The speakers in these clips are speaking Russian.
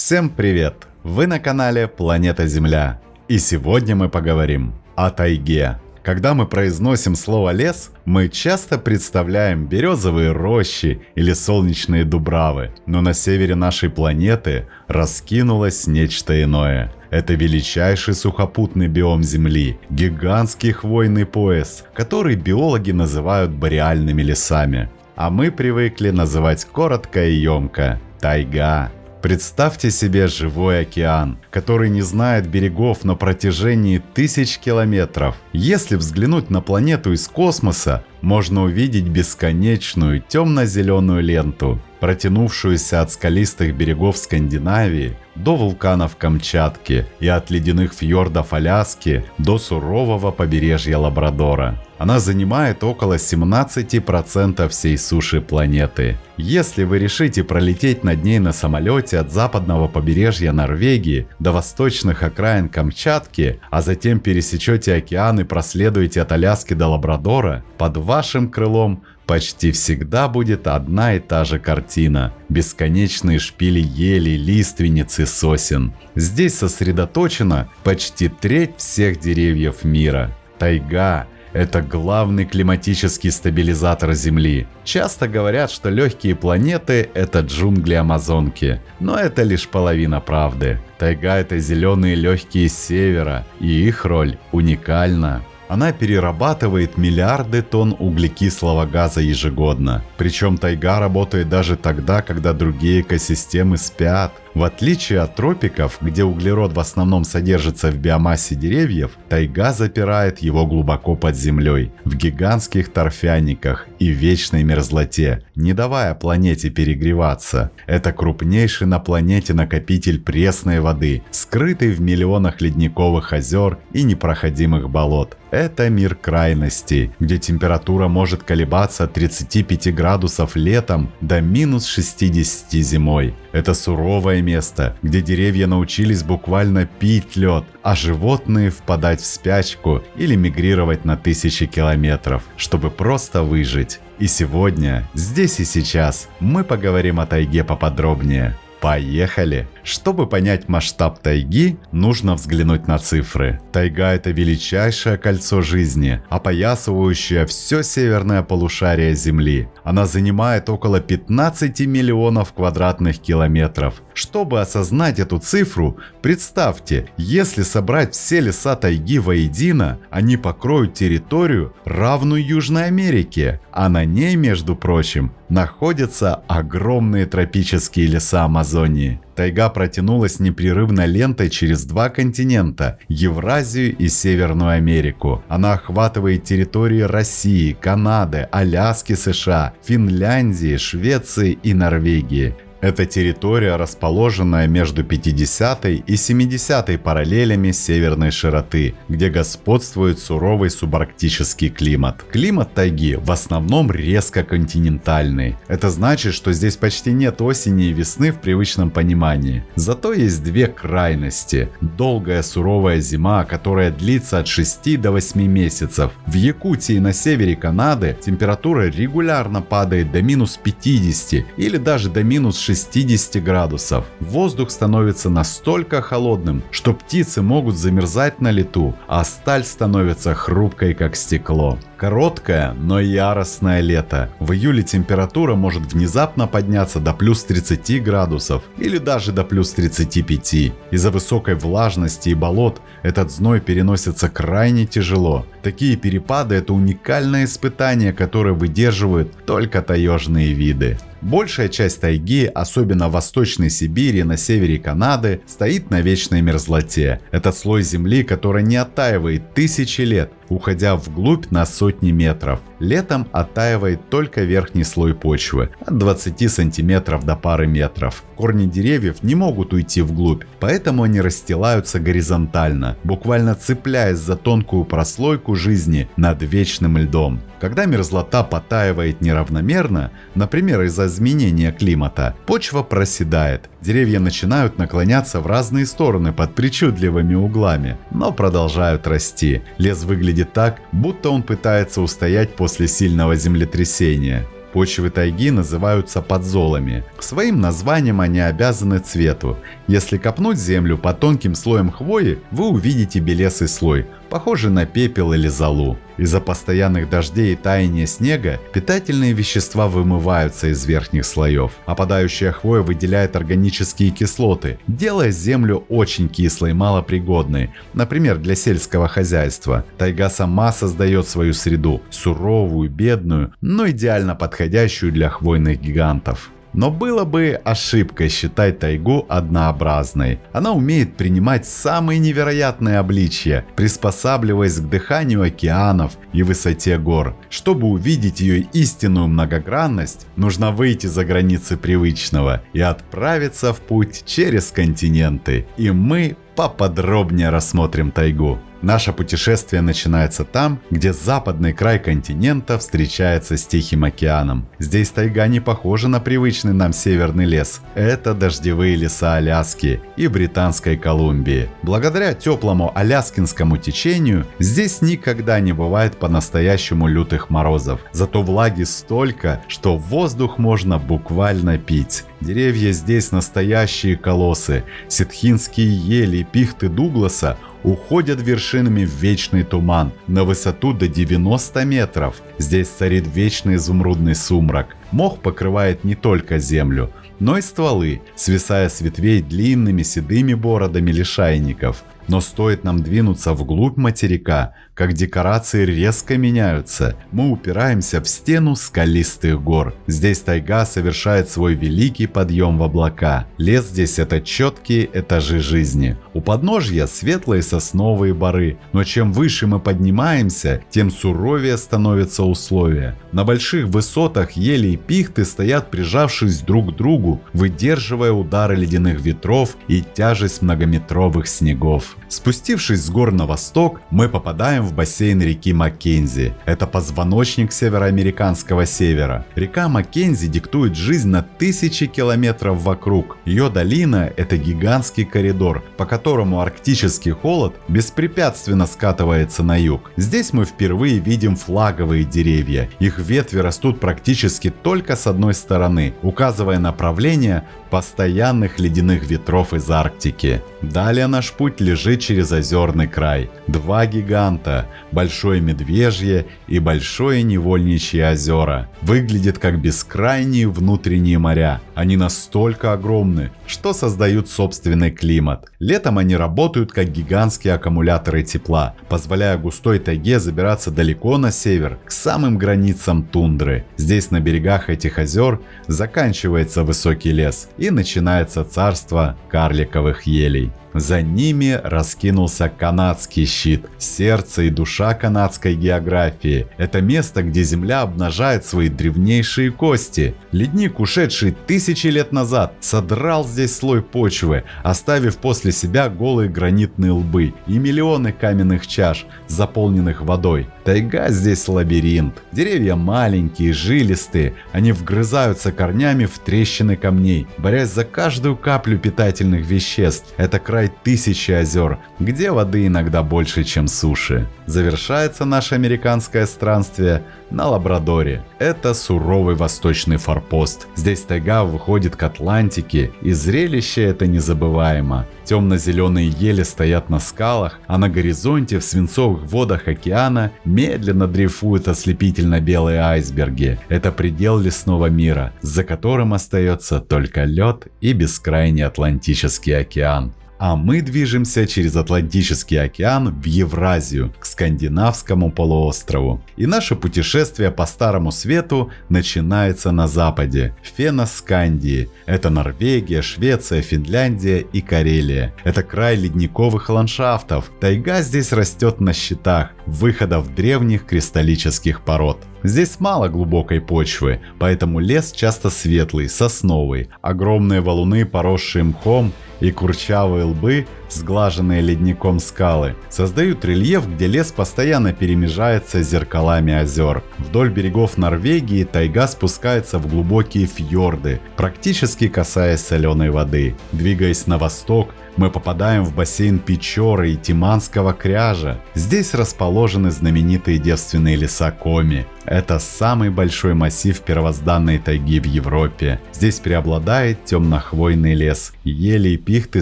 Всем привет! Вы на канале Планета Земля. И сегодня мы поговорим о тайге. Когда мы произносим слово «лес», мы часто представляем березовые рощи или солнечные дубравы. Но на севере нашей планеты раскинулось нечто иное. Это величайший сухопутный биом Земли, гигантский хвойный пояс, который биологи называют бореальными лесами. А мы привыкли называть коротко и емко – тайга. Представьте себе живой океан, который не знает берегов на протяжении тысяч километров. Если взглянуть на планету из космоса, можно увидеть бесконечную темно-зеленую ленту, протянувшуюся от скалистых берегов Скандинавии до вулканов Камчатки и от ледяных фьордов Аляски до сурового побережья Лабрадора. Она занимает около 17% всей суши планеты. Если вы решите пролететь над ней на самолете от западного побережья Норвегии до восточных окраин Камчатки, а затем пересечете океан и проследуете от Аляски до Лабрадора, под вашим крылом почти всегда будет одна и та же картина. Бесконечные шпили елей, лиственниц и сосен. Здесь сосредоточена почти треть всех деревьев мира. Тайга – это главный климатический стабилизатор Земли. Часто говорят, что легкие планеты – это джунгли Амазонки. Но это лишь половина правды. Тайга – это зеленые легкие севера, и их роль уникальна. Она перерабатывает миллиарды тонн углекислого газа ежегодно. Причем тайга работает даже тогда, когда другие экосистемы спят. В отличие от тропиков, где углерод в основном содержится в биомассе деревьев, тайга запирает его глубоко под землей, в гигантских торфяниках и вечной мерзлоте, не давая планете перегреваться. Это крупнейший на планете накопитель пресной воды, скрытый в миллионах ледниковых озер и непроходимых болот. Это мир крайностей, где температура может колебаться от 35 градусов летом до минус 60 зимой. Это суровое место, где деревья научились буквально пить лед, а животные впадать в спячку или мигрировать на тысячи километров, чтобы просто выжить. И сегодня, здесь и сейчас, мы поговорим о тайге поподробнее. Поехали! Чтобы понять масштаб тайги, нужно взглянуть на цифры. Тайга – это величайшее кольцо жизни, опоясывающее все северное полушарие Земли. Она занимает около 15 миллионов квадратных километров. Чтобы осознать эту цифру, представьте, если собрать все леса тайги воедино, они покроют территорию, равную Южной Америке, а на ней, между прочим, находятся огромные тропические леса Амазонии. Тайга протянулась непрерывно лентой через два континента – Евразию и Северную Америку. Она охватывает территории России, Канады, Аляски, США, Финляндии, Швеции и Норвегии. Эта территория, расположенная между 50-й и 70-й параллелями северной широты, где господствует суровый субарктический климат. Климат тайги в основном резко континентальный. Это значит, что здесь почти нет осени и весны в привычном понимании. Зато есть две крайности. Долгая суровая зима, которая длится от 6 до 8 месяцев. В Якутии на севере Канады температура регулярно падает до минус 50 или даже до минус 60 градусов. Воздух становится настолько холодным, что птицы могут замерзать на лету, а сталь становится хрупкой, как стекло. Короткое, но яростное лето. В июле температура может внезапно подняться до плюс 30 градусов или даже до плюс 35. Из-за высокой влажности и болот этот зной переносится крайне тяжело. Такие перепады – это уникальное испытание, которое выдерживают только таежные виды. Большая часть тайги, особенно в Восточной Сибири и на севере Канады, стоит на вечной мерзлоте. Это слой земли, который не оттаивает тысячи лет, уходя вглубь на сотни метров. Летом оттаивает только верхний слой почвы, от 20 сантиметров до пары метров. Корни деревьев не могут уйти вглубь, поэтому они расстилаются горизонтально, буквально цепляясь за тонкую прослойку жизни над вечным льдом. Когда мерзлота потаивает неравномерно, например из-за изменения климата, почва проседает, деревья начинают наклоняться в разные стороны под причудливыми углами, но продолжают расти. Лес выглядит так, будто он пытается устоять после сильного землетрясения. Почвы тайги называются подзолами. Своим названием они обязаны цвету. Если копнуть землю под тонким слоем хвои, вы увидите белесый слой, похожий на пепел или золу. Из-за постоянных дождей и таяния снега питательные вещества вымываются из верхних слоев. Опадающая хвоя выделяет органические кислоты, делая землю очень кислой и малопригодной, например, для сельского хозяйства. Тайга сама создает свою среду, суровую, бедную, но идеально подходящую для хвойных гигантов. Но было бы ошибкой считать тайгу однообразной. Она умеет принимать самые невероятные обличья, приспосабливаясь к дыханию океанов и высоте гор. Чтобы увидеть ее истинную многогранность, нужно выйти за границы привычного и отправиться в путь через континенты. И мы поподробнее рассмотрим тайгу. Наше путешествие начинается там, где западный край континента встречается с Тихим океаном. Здесь тайга не похожа на привычный нам северный лес. Это дождевые леса Аляски и Британской Колумбии. Благодаря теплому аляскинскому течению здесь никогда не бывает по-настоящему лютых морозов. Зато влаги столько, что воздух можно буквально пить. Деревья здесь настоящие колоссы. Ситхинские ели и пихты Дугласа уходят вершинами в вечный туман на высоту до 90 метров. Здесь царит вечный изумрудный сумрак. Мох покрывает не только землю, но и стволы, свисая с ветвей длинными седыми бородами лишайников. Но стоит нам двинуться вглубь материка, как декорации резко меняются. Мы упираемся в стену скалистых гор. Здесь тайга совершает свой великий подъем в облака. Лес здесь — это четкие этажи жизни. У подножья светлые сосновые боры, но чем выше мы поднимаемся, тем суровее становятся условия. На больших высотах ели и пихты стоят, прижавшись друг к другу, выдерживая удары ледяных ветров и тяжесть многометровых снегов. Спустившись с гор на восток, мы попадаем в бассейн реки Маккензи. Это позвоночник североамериканского севера. Река Маккензи диктует жизнь на тысячи километров вокруг. Ее долина – это гигантский коридор, по которому арктический холод беспрепятственно скатывается на юг. Здесь мы впервые видим флаговые деревья. Их ветви растут практически только с одной стороны, указывая направление постоянных ледяных ветров из Арктики. Далее наш путь лежит через озерный край. Два гиганта, Большое Медвежье и Большое Невольничье озера, выглядят как бескрайние внутренние моря. Они настолько огромны, что создают собственный климат. Летом они работают как гигантские аккумуляторы тепла, позволяя густой тайге забираться далеко на север, к самым границам тундры. Здесь на берегах этих озер заканчивается высокий лес и начинается царство карликовых елей. За ними раскинулся канадский щит, сердце и душа канадской географии. Это место, где земля обнажает свои древнейшие кости. Ледник, ушедший тысячи лет назад, содрал здесь слой почвы, оставив после себя голые гранитные лбы и миллионы каменных чаш, заполненных водой. Тайга здесь лабиринт. Деревья маленькие, жилистые, они вгрызаются корнями в трещины камней, борясь за каждую каплю питательных веществ. Это край тысячи озер, где воды иногда больше, чем суши. Завершается наше американское странствие на Лабрадоре. Это суровый восточный форпост. Здесь тайга выходит к Атлантике, и зрелище это незабываемо. Темно-зеленые ели стоят на скалах, а на горизонте в свинцовых водах океана медленно дрейфуют ослепительно-белые айсберги. Это предел лесного мира, за которым остается только лед и бескрайний Атлантический океан. А мы движемся через Атлантический океан в Евразию, к Скандинавскому полуострову. И наше путешествие по Старому Свету начинается на западе, в Феноскандии. Это Норвегия, Швеция, Финляндия и Карелия. Это край ледниковых ландшафтов. Тайга здесь растет на щитах, выходов древних кристаллических пород. Здесь мало глубокой почвы, поэтому лес часто светлый, сосновый. Огромные валуны, поросшие мхом, и курчавые лбы, сглаженные ледником скалы, создают рельеф, где лес постоянно перемежается с зеркалами озер. Вдоль берегов Норвегии тайга спускается в глубокие фьорды, практически касаясь соленой воды. Двигаясь на восток, мы попадаем в бассейн Печоры и Тиманского кряжа. Здесь расположены знаменитые девственные леса Коми. Это самый большой массив первозданной тайги в Европе. Здесь преобладает темнохвойный лес. Ели и пихты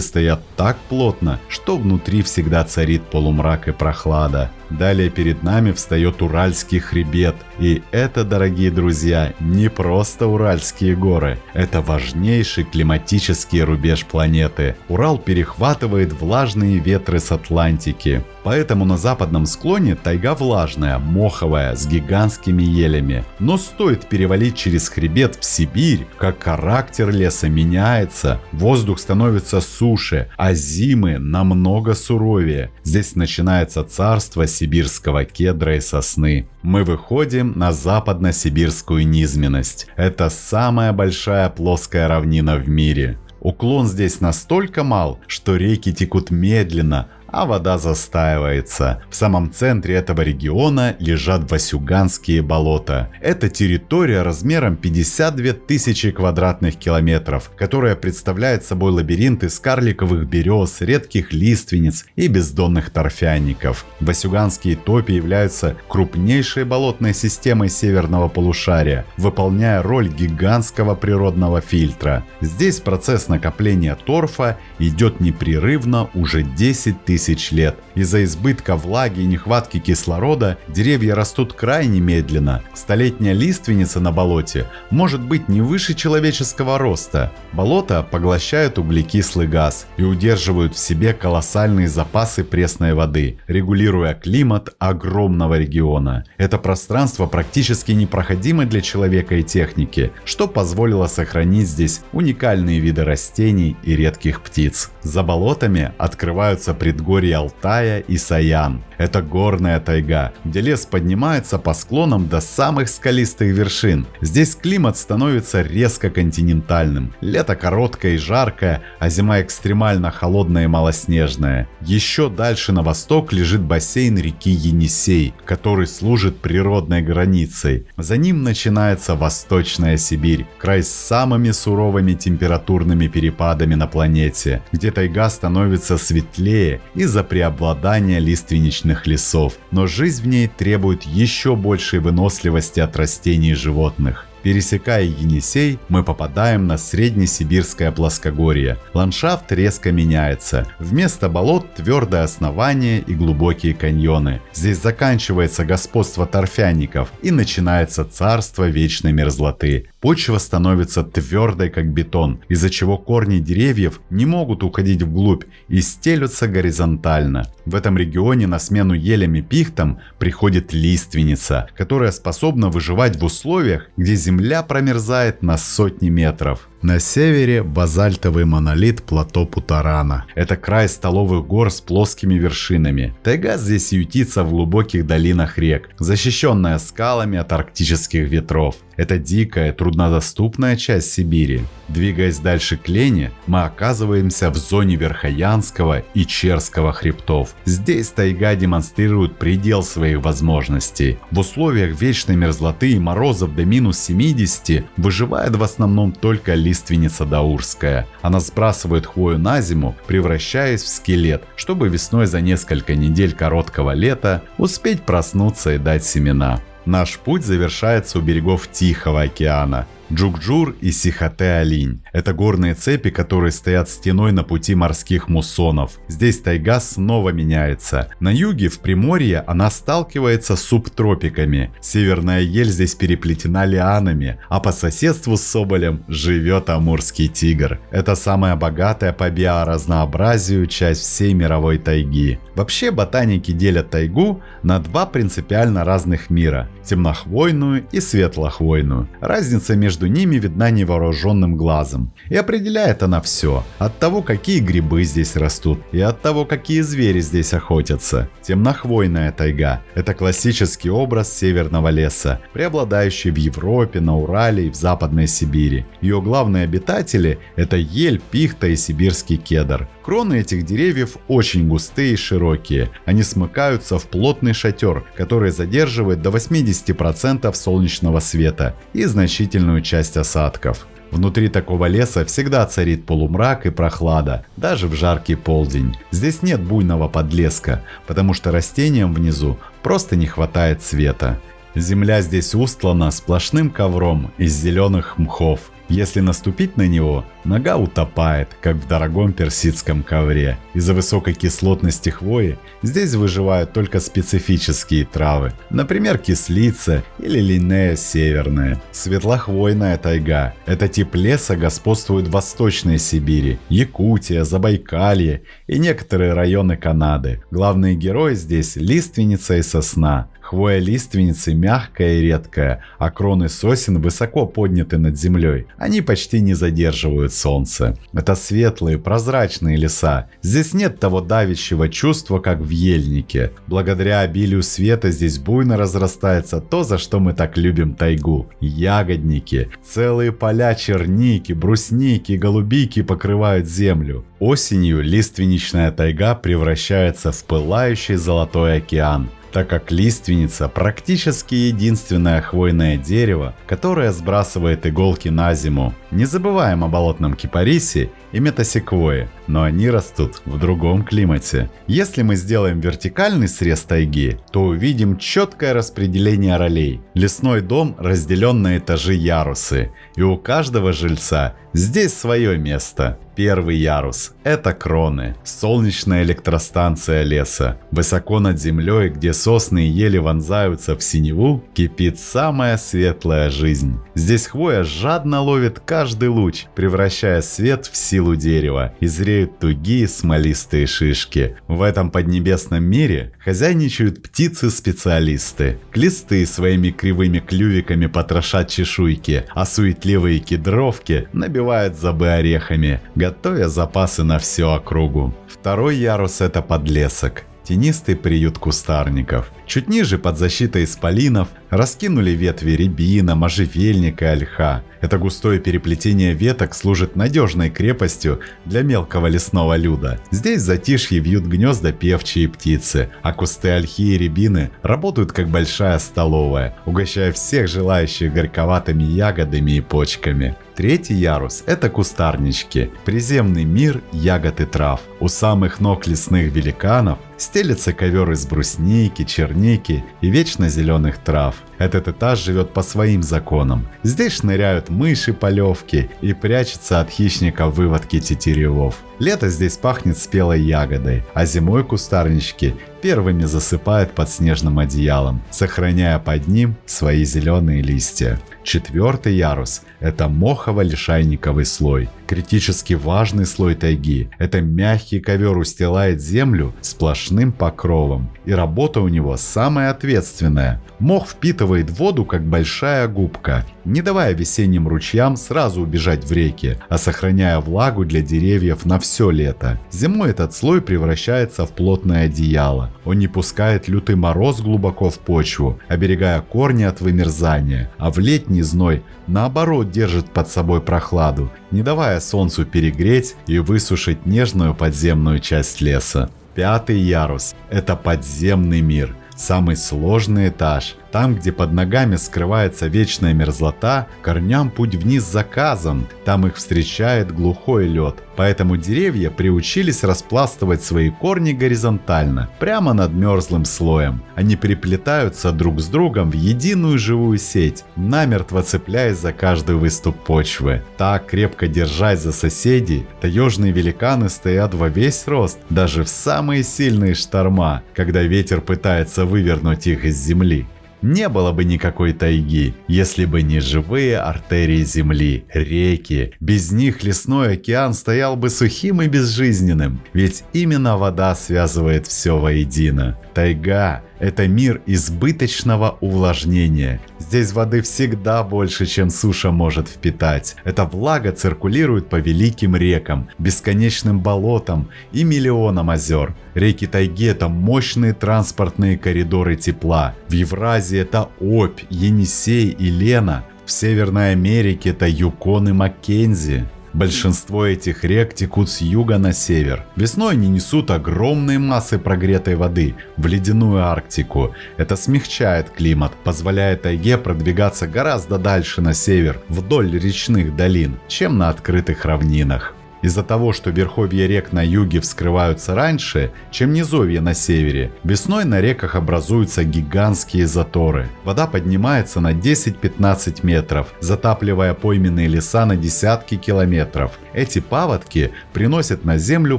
стоят так плотно, что внутри всегда царит полумрак и прохлада. Далее перед нами встает Уральский хребет. И это, дорогие друзья, не просто Уральские горы. Это важнейший климатический рубеж планеты. Урал перехватывает влажные ветры с Атлантики. Поэтому на западном склоне тайга влажная, моховая, с гигантскими елями. Но стоит перевалить через хребет в Сибирь, как характер леса меняется, воздух становится суше, а зимы намного суровее. Здесь начинается царство сибирского кедра и сосны. Мы выходим на западно-сибирскую низменность. Это самая большая плоская равнина в мире. Уклон здесь настолько мал, что реки текут медленно, а вода застаивается. В самом центре этого региона лежат Васюганские болота. Это территория размером 52 тысячи квадратных километров, которая представляет собой лабиринт из карликовых берез, редких лиственниц и бездонных торфяников. Васюганские топи являются крупнейшей болотной системой северного полушария, выполняя роль гигантского природного фильтра. Здесь процесс накопления торфа идет непрерывно уже 10 тысяч лет. Из-за избытка влаги и нехватки кислорода деревья растут крайне медленно. Столетняя лиственница на болоте может быть не выше человеческого роста. Болота поглощают углекислый газ и удерживают в себе колоссальные запасы пресной воды, регулируя климат огромного региона. Это пространство практически непроходимо для человека и техники, что позволило сохранить здесь уникальные виды растений и редких птиц. За болотами открываются предгорья Алтая и Саян. Это горная тайга, где лес поднимается по склонам до самых скалистых вершин. Здесь климат становится резко континентальным. Лето короткое и жаркое, а зима экстремально холодная и малоснежная. Еще дальше на восток лежит бассейн реки Енисей, который служит природной границей. За ним начинается Восточная Сибирь, край с самыми суровыми температурными перепадами на планете, где тайга становится светлее из-за преобладания лиственничных лесов, но жизнь в ней требует еще большей выносливости от растений и животных. Пересекая Енисей, мы попадаем на среднесибирское плоскогорье. Ландшафт резко меняется. Вместо болот твердое основание и глубокие каньоны. Здесь заканчивается господство торфяников и начинается царство вечной мерзлоты. Почва становится твердой, как бетон, из-за чего корни деревьев не могут уходить вглубь и стелются горизонтально. В этом регионе на смену елям и пихтам приходит лиственница, которая способна выживать в условиях, где земля промерзает на сотни метров. На севере базальтовый монолит плато Путарана. Это край столовых гор с плоскими вершинами. Тайга здесь ютится в глубоких долинах рек, защищенная скалами от арктических ветров. Это дикая, труднодоступная часть Сибири. Двигаясь дальше к Лене, мы оказываемся в зоне Верхоянского и Черского хребтов. Здесь тайга демонстрирует предел своих возможностей. В условиях вечной мерзлоты и морозов до минус 70 выживает в основном только лиственница даурская. Она сбрасывает хвою на зиму, превращаясь в скелет, чтобы весной за несколько недель короткого лета успеть проснуться и дать семена. Наш путь завершается у берегов Тихого океана. Джукджур и Сихотэ-Алинь – это горные цепи, которые стоят стеной на пути морских муссонов. Здесь тайга снова меняется. На юге, в Приморье, она сталкивается с субтропиками. Северная ель здесь переплетена лианами, а по соседству с соболем живет амурский тигр. Это самая богатая по биоразнообразию часть всей мировой тайги. Вообще ботаники делят тайгу на два принципиально разных мира – темнохвойную и светлохвойную. Разница между ними видна невооруженным глазом. И определяет она все. От того, какие грибы здесь растут, и от того, какие звери здесь охотятся. Темнохвойная тайга – это классический образ северного леса, преобладающий в Европе, на Урале и в Западной Сибири. Ее главные обитатели – это ель, пихта и сибирский кедр. Кроны этих деревьев очень густые и широкие. Они смыкаются в плотный шатер, который задерживает до 80% солнечного света и значительную часть осадков. Внутри такого леса всегда царит полумрак и прохлада, даже в жаркий полдень. Здесь нет буйного подлеска, потому что растениям внизу просто не хватает света. Земля здесь устлана сплошным ковром из зеленых мхов. Если наступить на него, нога утопает, как в дорогом персидском ковре. Из-за высокой кислотности хвои здесь выживают только специфические травы, например, кислица или линнея северная. Светлохвойная тайга – это тип леса господствует в Восточной Сибири, Якутия, Забайкалье и некоторые районы Канады. Главные герои здесь – лиственница и сосна. Хвоя лиственницы мягкая и редкая, а кроны сосен высоко подняты над землей. Они почти не задерживают солнце. Это светлые, прозрачные леса. Здесь нет того давящего чувства, как в ельнике. Благодаря обилию света здесь буйно разрастается то, за что мы так любим тайгу. Ягодники. Целые поля черники, брусники и голубики покрывают землю. Осенью лиственничная тайга превращается в пылающий золотой океан, так как лиственница практически единственное хвойное дерево, которое сбрасывает иголки на зиму. Не забываем о болотном кипарисе и метасеквое, но они растут в другом климате. Если мы сделаем вертикальный срез тайги, то увидим четкое распределение ролей. Лесной дом разделен на этажи-ярусы, и у каждого жильца здесь свое место. Первый ярус – это кроны, солнечная электростанция леса. Высоко над землей, где сосны и ели вонзаются в синеву, кипит самая светлая жизнь. Здесь хвоя жадно ловит каждый луч, превращая свет в силу дерева, и зреют тугие смолистые шишки. В этом поднебесном мире хозяйничают птицы-специалисты. Глисты своими кривыми клювиками потрошат чешуйки, а суетливые кедровки набивают зубы орехами, готовя запасы на всю округу. Второй ярус – это подлесок. Тенистый приют кустарников. Чуть ниже, под защитой исполинов, раскинули ветви рябина, можжевельника и ольха. Это густое переплетение веток служит надежной крепостью для мелкого лесного люда. Здесь в затишье вьют гнезда певчие птицы, а кусты ольхи и рябины работают как большая столовая, угощая всех желающих горьковатыми ягодами и почками. Третий ярус – это кустарнички, приземный мир ягод и трав. У самых ног лесных великанов стелется ковер из брусники, черники и вечно зеленых трав. Этот этаж живет по своим законам. Здесь шныряют мыши-полевки и прячутся от хищников выводки тетеревов. Лето здесь пахнет спелой ягодой, а зимой кустарнички первыми засыпают под снежным одеялом, сохраняя под ним свои зеленые листья. Четвертый ярус – это мохово-лишайниковый слой. Критически важный слой тайги. Это мягкий ковер устилает землю сплошным покровом, и работа у него самая ответственная. Мох впитывает воду, как большая губка, не давая весенним ручьям сразу убежать в реки, а сохраняя влагу для деревьев на все лето. Зимой этот слой превращается в плотное одеяло. Он не пускает лютый мороз глубоко в почву, оберегая корни от вымерзания, а в летний зной наоборот держит под собой прохладу, не давая солнцу перегреть и высушить нежную подземную часть леса. Пятый ярус – это подземный мир. Самый сложный этаж. Там, где под ногами скрывается вечная мерзлота, корням путь вниз заказан. Там их встречает глухой лед. Поэтому деревья приучились распластывать свои корни горизонтально, прямо над мерзлым слоем. Они переплетаются друг с другом в единую живую сеть, намертво цепляясь за каждый выступ почвы. Так, крепко держась за соседей, таежные великаны стоят во весь рост, даже в самые сильные шторма, когда ветер пытается вывернуть их из земли. Не было бы никакой тайги, если бы не живые артерии земли, реки. Без них лесной океан стоял бы сухим и безжизненным, ведь именно вода связывает все воедино. Тайга – это мир избыточного увлажнения. Здесь воды всегда больше, чем суша может впитать. Эта влага циркулирует по великим рекам, бесконечным болотам и миллионам озер. Реки тайги – это мощные транспортные коридоры тепла. В Евразии это Обь, Енисей и Лена. В Северной Америке это Юкон и Маккензи. Большинство этих рек текут с юга на север. Весной они несут огромные массы прогретой воды в ледяную Арктику. Это смягчает климат, позволяя тайге продвигаться гораздо дальше на север, вдоль речных долин, чем на открытых равнинах. Из-за того, что верховья рек на юге вскрываются раньше, чем низовья на севере, весной на реках образуются гигантские заторы. Вода поднимается на 10-15 метров, затапливая пойменные леса на десятки километров. Эти паводки приносят на землю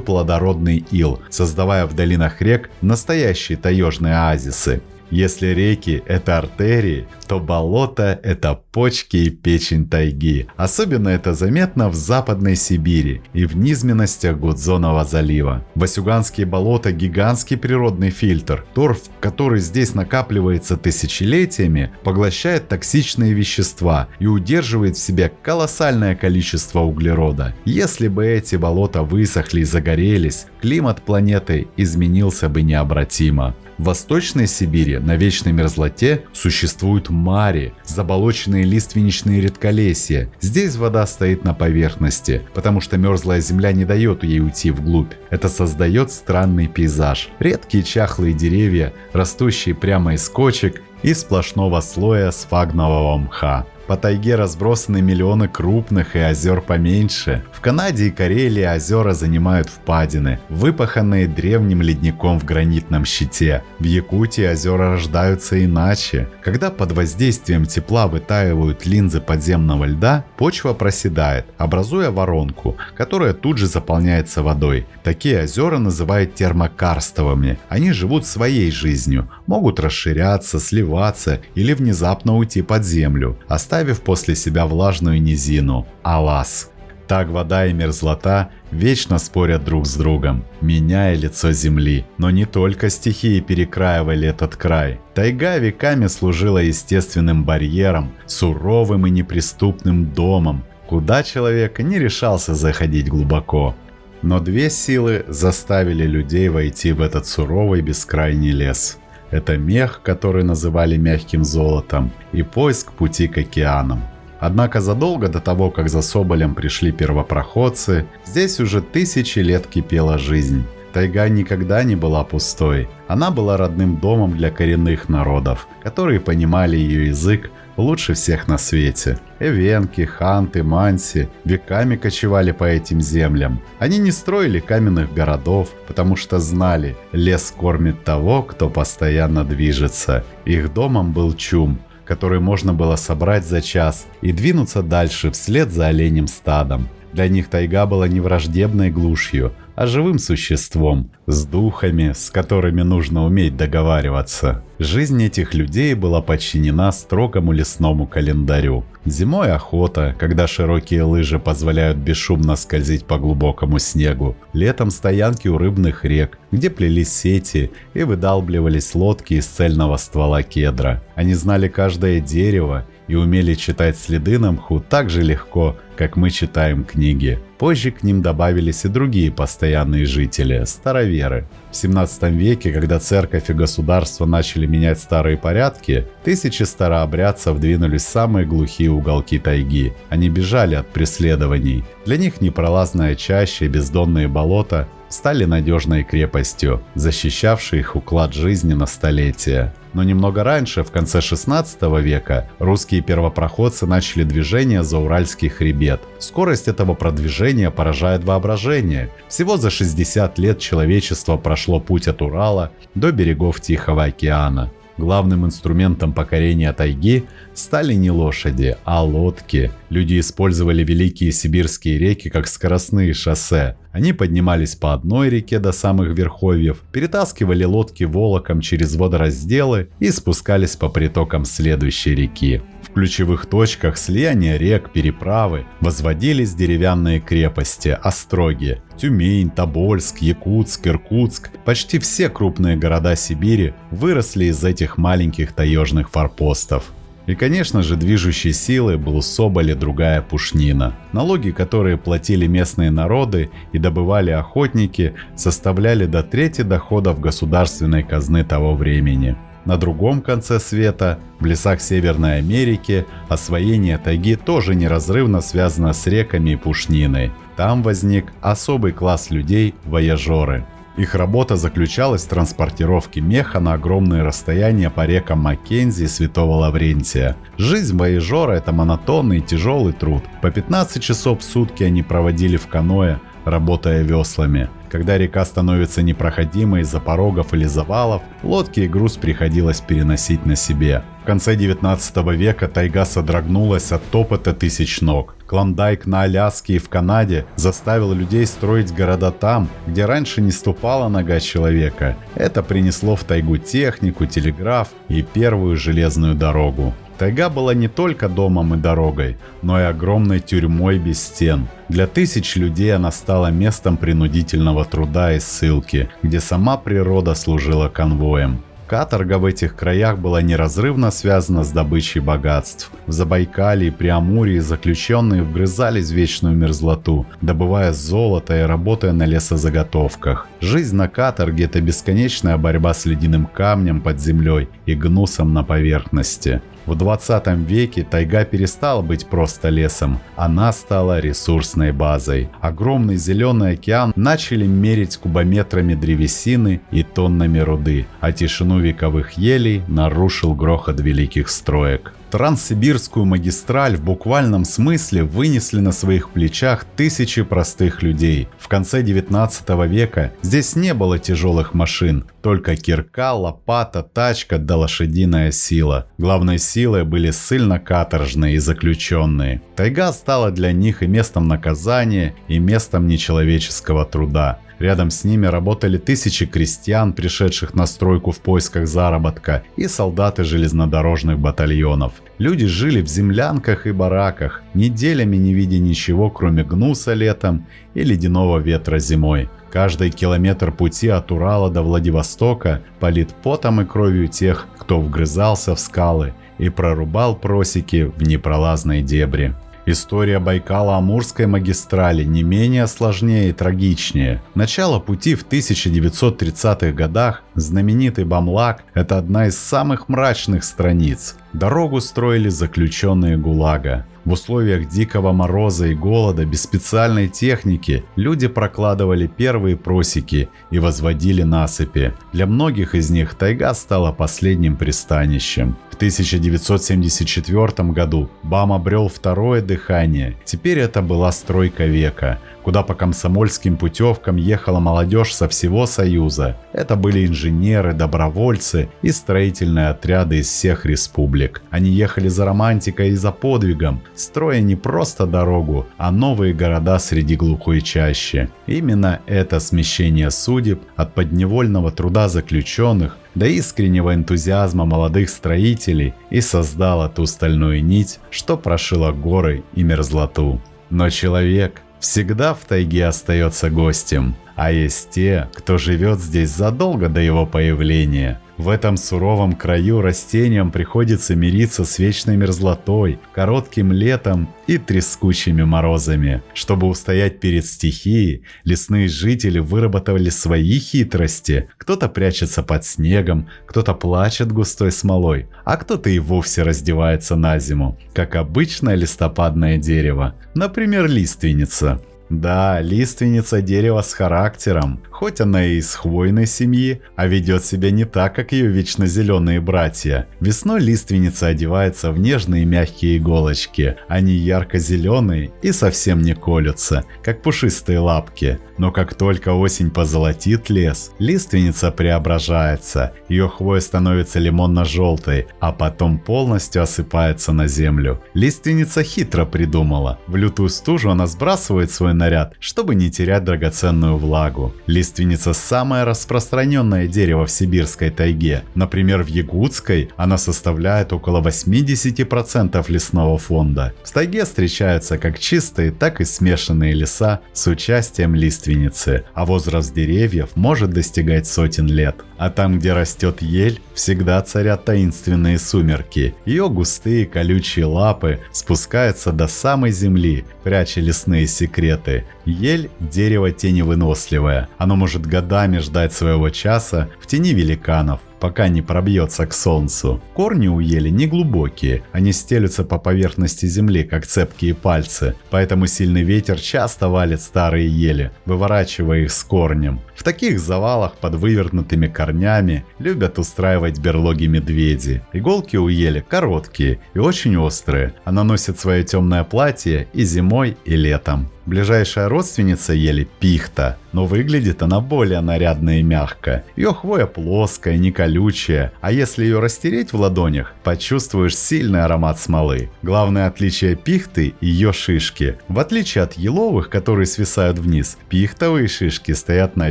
плодородный ил, создавая в долинах рек настоящие таежные оазисы. Если реки – это артерии, то болото – это почки и печень тайги. Особенно это заметно в Западной Сибири и в низменностях Гудзонова залива. Васюганские болота – гигантский природный фильтр. Торф, который здесь накапливается тысячелетиями, поглощает токсичные вещества и удерживает в себе колоссальное количество углерода. Если бы эти болота высохли и загорелись, климат планеты изменился бы необратимо. В Восточной Сибири на вечной мерзлоте существуют мари, заболоченные лиственничные редколесья. Здесь вода стоит на поверхности, потому что мерзлая земля не дает ей уйти вглубь. Это создает странный пейзаж. Редкие чахлые деревья, растущие прямо из кочек и сплошного слоя сфагнового мха. По тайге разбросаны миллионы крупных и озер поменьше. В Канаде и Карелии озера занимают впадины, выпаханные древним ледником в гранитном щите. В Якутии озера рождаются иначе. Когда под воздействием тепла вытаивают линзы подземного льда, почва проседает, образуя воронку, которая тут же заполняется водой. Такие озера называют термокарстовыми. Они живут своей жизнью, могут расширяться, сливаться или внезапно уйти под землю, оставив после себя влажную низину – алаз. Так вода и мерзлота вечно спорят друг с другом, меняя лицо земли. Но не только стихии перекраивали этот край. Тайга веками служила естественным барьером, суровым и неприступным домом, куда человек не решался заходить глубоко. Но две силы заставили людей войти в этот суровый бескрайний лес. Это мех, который называли мягким золотом, и поиск пути к океанам. Однако задолго до того, как за Соболем пришли первопроходцы, здесь уже тысячи лет кипела жизнь. Тайга никогда не была пустой. Она была родным домом для коренных народов, которые понимали ее язык лучше всех на свете. Эвенки, ханты, манси веками кочевали по этим землям. Они не строили каменных городов, потому что знали, лес кормит того, кто постоянно движется. Их домом был чум, который можно было собрать за час и двинуться дальше вслед за оленем стадом. Для них тайга была не враждебной глушью, а живым существом, с духами, с которыми нужно уметь договариваться. Жизнь этих людей была подчинена строгому лесному календарю. Зимой охота, когда широкие лыжи позволяют бесшумно скользить по глубокому снегу. Летом стоянки у рыбных рек, где плелись сети и выдалбливались лодки из цельного ствола кедра. Они знали каждое дерево и умели читать следы на мху так же легко, как мы читаем книги. Позже к ним добавились и другие постоянные жители – староверы. В 17 веке, когда церковь и государство начали менять старые порядки, тысячи старообрядцев двинулись в самые глухие уголки тайги. Они бежали от преследований. Для них непролазная чаща и бездонные болота стали надежной крепостью, защищавшей их уклад жизни на столетия. Но немного раньше, в конце 16 века, русские первопроходцы начали движение за Уральский хребет. Скорость этого продвижения поражает воображение. Всего за 60 лет человечество прошло путь от Урала до берегов Тихого океана. Главным инструментом покорения тайги стали не лошади, а лодки. Люди использовали великие сибирские реки как скоростные шоссе. Они поднимались по одной реке до самых верховьев, перетаскивали лодки волоком через водоразделы и спускались по притокам следующей реки. В ключевых точках слияния рек, переправы возводились деревянные крепости, остроги. Тюмень, Тобольск, Якутск, Иркутск – почти все крупные города Сибири выросли из этих маленьких таежных форпостов. И, конечно же, движущей силой был Соболь и другая пушнина. Налоги, которые платили местные народы и добывали охотники, составляли до трети доходов государственной казны того времени. На другом конце света, в лесах Северной Америки, освоение тайги тоже неразрывно связано с реками и пушниной. Там возник особый класс людей – вояжеры. Их работа заключалась в транспортировке меха на огромные расстояния по рекам Маккензи и Святого Лаврентия. Жизнь вояжера – это монотонный и тяжелый труд. По 15 часов в сутки они проводили в каноэ, работая веслами. Когда река становится непроходимой из-за порогов или завалов, лодки и груз приходилось переносить на себе. В конце 19 века тайга содрогнулась от топота тысяч ног. Клондайк на Аляске и в Канаде заставил людей строить города там, где раньше не ступала нога человека. Это принесло в тайгу технику, телеграф и первую железную дорогу. Тайга была не только домом и дорогой, но и огромной тюрьмой без стен. Для тысяч людей она стала местом принудительного труда и ссылки, где сама природа служила конвоем. Каторга в этих краях была неразрывно связана с добычей богатств. В Забайкалье и Преамурье заключенные вгрызались в вечную мерзлоту, добывая золото и работая на лесозаготовках. Жизнь на каторге – это бесконечная борьба с ледяным камнем под землей и гнусом на поверхности. В 20 веке тайга перестала быть просто лесом, она стала ресурсной базой. Огромный зеленый океан начали мерить кубометрами древесины и тоннами руды, а тишину вековых елей нарушил грохот великих строек. Транссибирскую магистраль в буквальном смысле вынесли на своих плечах тысячи простых людей. В конце 19 века здесь не было тяжелых машин, только кирка, лопата, тачка да лошадиная сила. Главной силой были ссыльно-каторжные и заключенные. Тайга стала для них и местом наказания, и местом нечеловеческого труда. Рядом с ними работали тысячи крестьян, пришедших на стройку в поисках заработка, и солдаты железнодорожных батальонов. Люди жили в землянках и бараках, неделями не видя ничего, кроме гнуса летом и ледяного ветра зимой. Каждый километр пути от Урала до Владивостока полит потом и кровью тех, кто вгрызался в скалы и прорубал просеки в непролазной дебри. История Байкало-Амурской магистрали не менее сложнее и трагичнее. Начало пути в 1930-х годах, знаменитый Бамлак – это одна из самых мрачных страниц. Дорогу строили заключенные ГУЛАГа. В условиях дикого мороза и голода без специальной техники люди прокладывали первые просеки и возводили насыпи. Для многих из них тайга стала последним пристанищем. В 1974 году БАМ обрел второе дыхание. Теперь это была стройка века, куда по комсомольским путевкам ехала молодежь со всего Союза. Это были инженеры, добровольцы и строительные отряды из всех республик. Они ехали за романтикой и за подвигом, строя не просто дорогу, а новые города среди глухой чащи. Именно это смещение судеб от подневольного труда заключенных до искреннего энтузиазма молодых строителей и создало ту стальную нить, что прошила горы и мерзлоту. Но человек всегда в тайге остается гостем, а есть те, кто живет здесь задолго до его появления. В этом суровом краю растениям приходится мириться с вечной мерзлотой, коротким летом и трескучими морозами. Чтобы устоять перед стихией, лесные жители выработали свои хитрости. Кто-то прячется под снегом, кто-то плачет густой смолой, а кто-то и вовсе раздевается на зиму, как обычное листопадное дерево, например, лиственница. Да, лиственница – дерево с характером, хоть она и из хвойной семьи, а ведет себя не так, как ее вечно зеленые братья. Весной лиственница одевается в нежные мягкие иголочки, они ярко-зеленые и совсем не колются, как пушистые лапки. Но как только осень позолотит лес, лиственница преображается, ее хвоя становится лимонно-желтой, а потом полностью осыпается на землю. Лиственница хитро придумала, в лютую стужу она сбрасывает свой наряд, чтобы не терять драгоценную влагу. Лиственница – самое распространенное дерево в сибирской тайге. Например, в Якутской она составляет около 80% лесного фонда. В тайге встречаются как чистые, так и смешанные леса с участием лиственницы, а возраст деревьев может достигать сотен лет. А там, где растет ель, всегда царят таинственные сумерки. Ее густые колючие лапы спускаются до самой земли, пряча лесные секреты. Ель – дерево теневыносливое. Оно может годами ждать своего часа в тени великанов. пока не пробьется к солнцу. Корни у ели не глубокие, они стелются по поверхности земли, как цепкие пальцы, поэтому сильный ветер часто валит старые ели, выворачивая их с корнем. В таких завалах под вывернутыми корнями любят устраивать берлоги медведи. Иголки у ели короткие и очень острые. Она носит свое темное платье и зимой, и летом. Ближайшая родственница ели пихта, но выглядит она более нарядно и мягко. Ее хвоя плоская, не колючая, а если ее растереть в ладонях, почувствуешь сильный аромат смолы. Главное отличие пихты – ее шишки. В отличие от еловых, которые свисают вниз, пихтовые шишки стоят на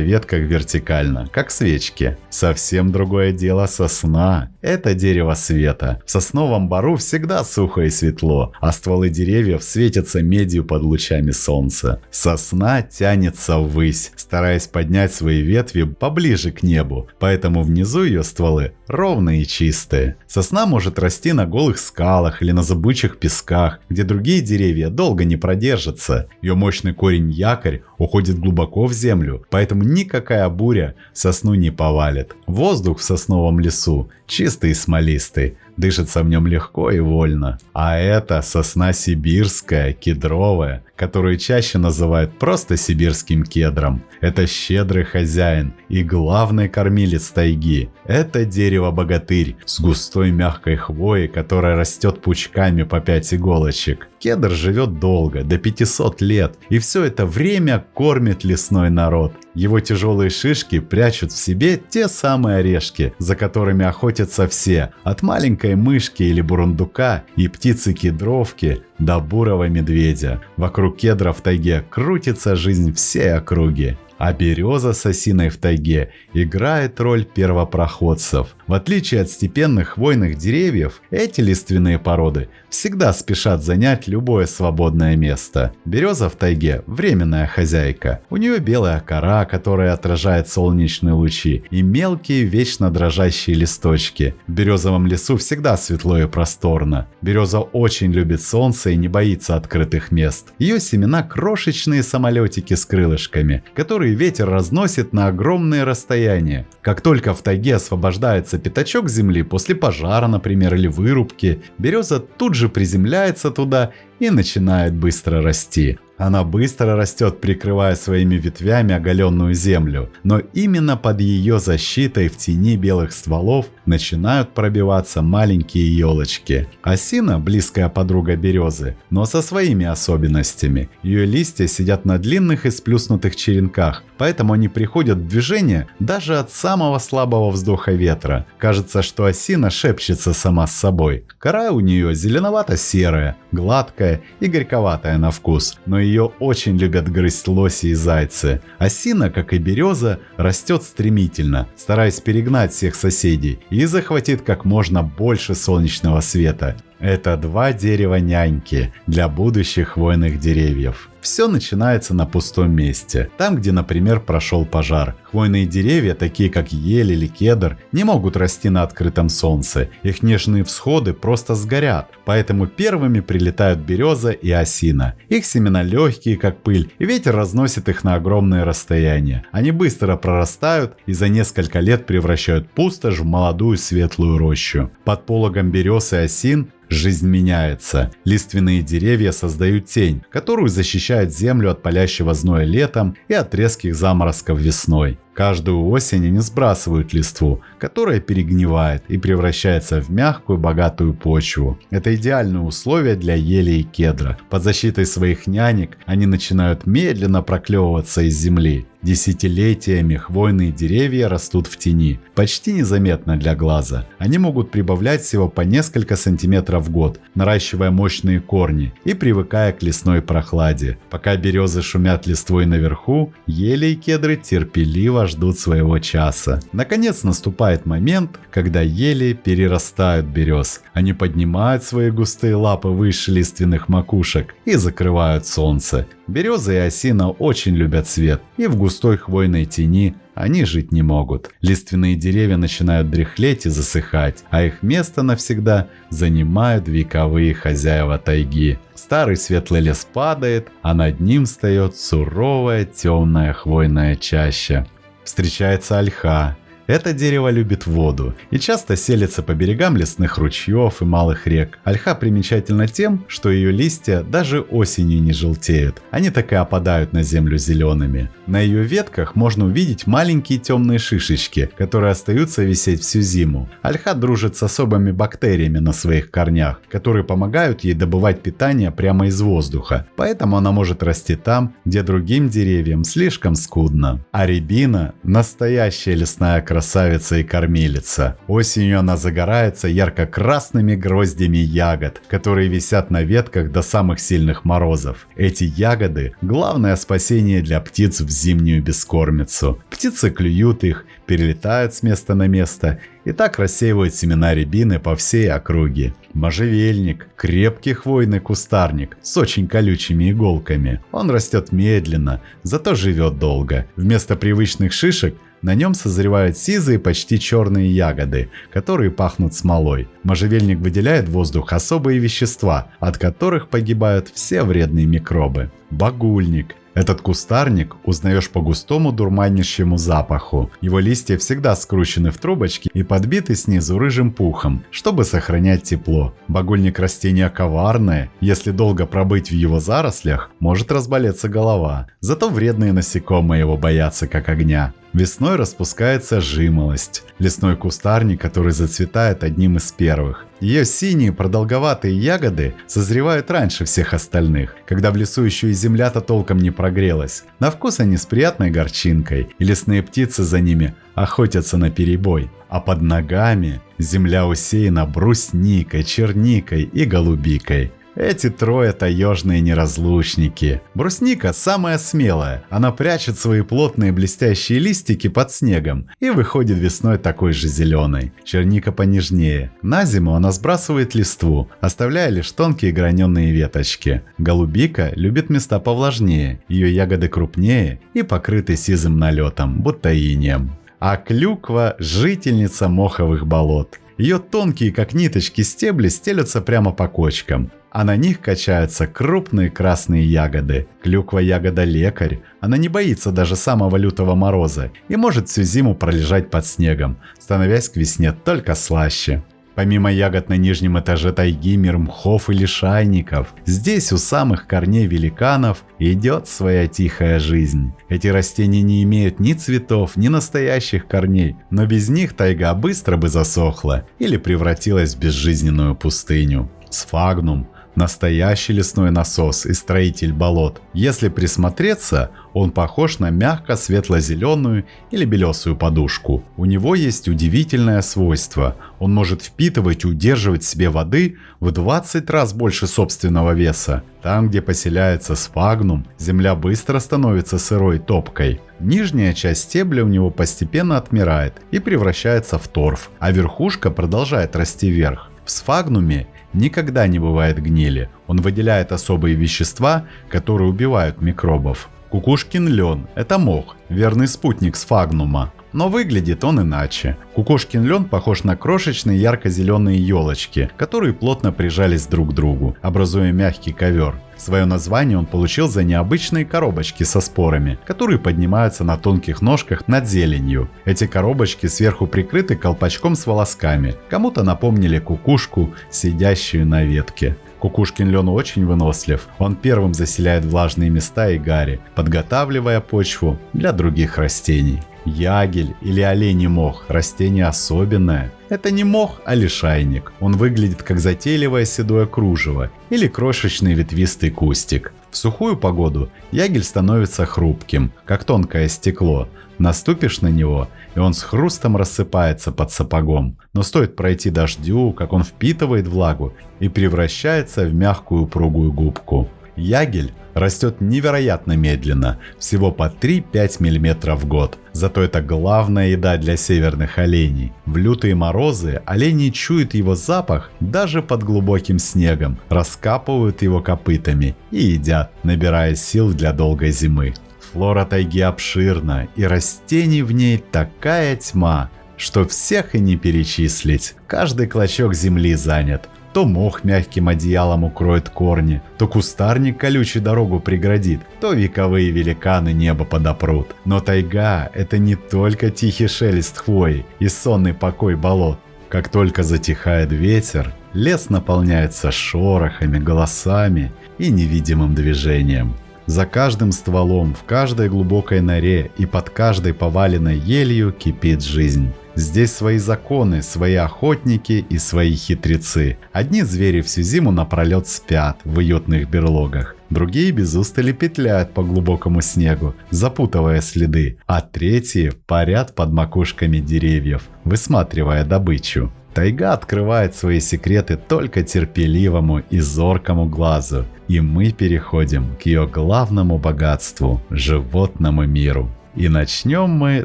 ветках вертикально, как свечки. Совсем другое дело сосна. Это дерево света. В сосновом бору всегда сухо и светло, а стволы деревьев светятся медью под лучами солнца. Сосна тянется ввысь, стараясь поднять свои ветви поближе к небу, поэтому внизу ее стволы ровные и чистые. Сосна может расти на голых скалах или на зыбучих песках, где другие деревья долго не продержатся. Ее мощный корень-якорь уходит глубоко в землю, поэтому никакая буря сосну не повалит. Воздух в сосновом лесу чистый и смолистый, дышится в нем легко и вольно. А это сосна сибирская, кедровая, которую чаще называют просто сибирским кедром. Это щедрый хозяин и главный кормилец тайги. Это дерево-богатырь с густой мягкой хвоей, которая растет пучками по 5 иголочек. Кедр живет долго, до 500 лет, и все это время кормит лесной народ. Его тяжелые шишки прячут в себе те самые орешки, за которыми охотятся все, от маленькой мышки или бурундука и птицы-кедровки до бурого медведя. Вокруг кедра в тайге крутится жизнь всей округи. А береза с осиной в тайге играет роль первопроходцев. В отличие от степенных хвойных деревьев, эти лиственные породы всегда спешат занять любое свободное место. Береза в тайге – временная хозяйка. У нее белая кора, которая отражает солнечные лучи, и мелкие вечно дрожащие листочки. В березовом лесу всегда светло и просторно. Береза очень любит солнце и не боится открытых мест. Ее семена – крошечные самолетики с крылышками, которые ветер разносит на огромные расстояния. Как только в тайге освобождается пятачок земли после пожара, например, или вырубки, береза тут же приземляется туда и начинает быстро расти. Она быстро растет, прикрывая своими ветвями оголенную землю, но именно под ее защитой в тени белых стволов начинают пробиваться маленькие елочки. Осина – близкая подруга березы, но со своими особенностями. Ее листья сидят на длинных и сплюснутых черенках, поэтому они приходят в движение даже от самого слабого вздоха ветра. Кажется, что осина шепчется сама с собой. Кора у нее зеленовато-серая, гладкая и горьковатая на вкус, но ее очень любят грызть лоси и зайцы. Осина, как и береза, растет стремительно, стараясь перегнать всех соседей, и захватит как можно больше солнечного света. Это два дерева-няньки для будущих хвойных деревьев. Все начинается на пустом месте, там, где, например, прошел пожар. Хвойные деревья, такие как ель или кедр, не могут расти на открытом солнце. Их нежные всходы просто сгорят, поэтому первыми прилетают береза и осина. Их семена легкие, как пыль, и ветер разносит их на огромные расстояния. Они быстро прорастают и за несколько лет превращают пустошь в молодую светлую рощу. Под пологом берез и осин жизнь меняется. Лиственные деревья создают тень, которую защищает землю от палящего зноя летом и от резких заморозков весной. Каждую осень они сбрасывают листву, которая перегнивает и превращается в мягкую, богатую почву. Это идеальные условия для ели и кедра. Под защитой своих нянек они начинают медленно проклевываться из земли. Десятилетиями хвойные деревья растут в тени, почти незаметно для глаза. Они могут прибавлять всего по несколько сантиметров в год, наращивая мощные корни и привыкая к лесной прохладе. Пока березы шумят листвой наверху, ели и кедры терпеливо ждут своего часа. Наконец наступает момент, когда ели перерастают берез. Они поднимают свои густые лапы выше лиственных макушек и закрывают солнце. Береза и осина очень любят свет, и в густой хвойной тени они жить не могут. Лиственные деревья начинают дряхлеть и засыхать, а их место навсегда занимают вековые хозяева тайги. Старый светлый лес падает, а над ним встает суровая темная хвойная чаща. Встречается ольха. Это дерево любит воду и часто селится по берегам лесных ручьев и малых рек. Ольха примечательна тем, что ее листья даже осенью не желтеют. Они так и опадают на землю зелеными. На ее ветках можно увидеть маленькие темные шишечки, которые остаются висеть всю зиму. Ольха дружит с особыми бактериями на своих корнях, которые помогают ей добывать питание прямо из воздуха. Поэтому она может расти там, где другим деревьям слишком скудно. А рябина – настоящая лесная красавица и кормилица. Осенью она загорается ярко-красными гроздями ягод, которые висят на ветках до самых сильных морозов. Эти ягоды – главное спасение для птиц в зимнюю бескормицу. Птицы клюют их, перелетают с места на место и так рассеивают семена рябины по всей округе. Можжевельник – крепкий хвойный кустарник с очень колючими иголками. Он растет медленно, зато живет долго. Вместо привычных шишек на нем созревают сизые, почти черные ягоды, которые пахнут смолой. Можжевельник выделяет в воздух особые вещества, от которых погибают все вредные микробы. Багульник. Этот кустарник узнаешь по густому дурманящему запаху. Его листья всегда скручены в трубочки и подбиты снизу рыжим пухом, чтобы сохранять тепло. Багульник растение коварное, если долго пробыть в его зарослях, может разболеться голова. Зато вредные насекомые его боятся как огня. Весной распускается жимолость, лесной кустарник, который зацветает одним из первых. Ее синие продолговатые ягоды созревают раньше всех остальных, когда в лесу еще и земля-то толком не прогрелась. На вкус они с приятной горчинкой, и лесные птицы за ними охотятся наперебой. А под ногами земля усеяна брусникой, черникой и голубикой. Эти трое таежные неразлучники. Брусника самая смелая. Она прячет свои плотные блестящие листики под снегом и выходит весной такой же зеленой. Черника понежнее. На зиму она сбрасывает листву, оставляя лишь тонкие граненые веточки. Голубика любит места повлажнее. Ее ягоды крупнее и покрыты сизым налетом, будто инеем. А клюква – жительница моховых болот. Ее тонкие, как ниточки, стебли стелются прямо по кочкам, а на них качаются крупные красные ягоды. Клюква-ягода лекарь. Она не боится даже самого лютого мороза и может всю зиму пролежать под снегом, становясь к весне только слаще. Помимо ягод на нижнем этаже тайги мир мхов и лишайников. Здесь у самых корней великанов идет своя тихая жизнь. Эти растения не имеют ни цветов, ни настоящих корней, но без них тайга быстро бы засохла или превратилась в безжизненную пустыню. Сфагнум – настоящий лесной насос и строитель болот. Если присмотреться, он похож на мягко светло-зеленую или белесую подушку. У него есть удивительное свойство. Он может впитывать и удерживать в себе воды в 20 раз больше собственного веса. Там, где поселяется сфагнум, земля быстро становится сырой и топкой. Нижняя часть стебля у него постепенно отмирает и превращается в торф, а верхушка продолжает расти вверх. В сфагнуме никогда не бывает гнили. Он выделяет особые вещества, которые убивают микробов. Кукушкин лен – это мох, верный спутник сфагнума. Но выглядит он иначе. Кукушкин лен похож на крошечные ярко-зеленые елочки, которые плотно прижались друг к другу, образуя мягкий ковер. Свое название он получил за необычные коробочки со спорами, которые поднимаются на тонких ножках над зеленью. Эти коробочки сверху прикрыты колпачком с волосками. Кому-то напомнили кукушку, сидящую на ветке. Кукушкин лен очень вынослив. Он первым заселяет влажные места и гари, подготавливая почву для других растений. Ягель или оленей мох – растение особенное. Это не мох, а лишайник. Он выглядит как затейливое седое кружево или крошечный ветвистый кустик. В сухую погоду ягель становится хрупким, как тонкое стекло. Наступишь на него, и он с хрустом рассыпается под сапогом. Но стоит пройти дождю, как он впитывает влагу и превращается в мягкую упругую губку. Ягель растет невероятно медленно, всего по 3-5 мм в год. Зато это главная еда для северных оленей. В лютые морозы олени чуют его запах даже под глубоким снегом, раскапывают его копытами и едят, набирая сил для долгой зимы. Флора тайги обширна, и растений в ней такая тьма, что всех и не перечислить. Каждый клочок земли занят. то мох мягким одеялом укроет корни, то кустарник колючей дорогу преградит, то вековые великаны небо подопрут. Но тайга – это не только тихий шелест хвои и сонный покой болот. Как только затихает ветер, лес наполняется шорохами, голосами и невидимым движением. За каждым стволом, в каждой глубокой норе и под каждой поваленной елью кипит жизнь. Здесь свои законы, свои охотники и свои хитрецы. Одни звери всю зиму напролет спят в уютных берлогах, другие без устали петляют по глубокому снегу, запутывая следы, а третьи парят под макушками деревьев, высматривая добычу. Тайга открывает свои секреты только терпеливому и зоркому глазу, и мы переходим к ее главному богатству – животному миру. И начнем мы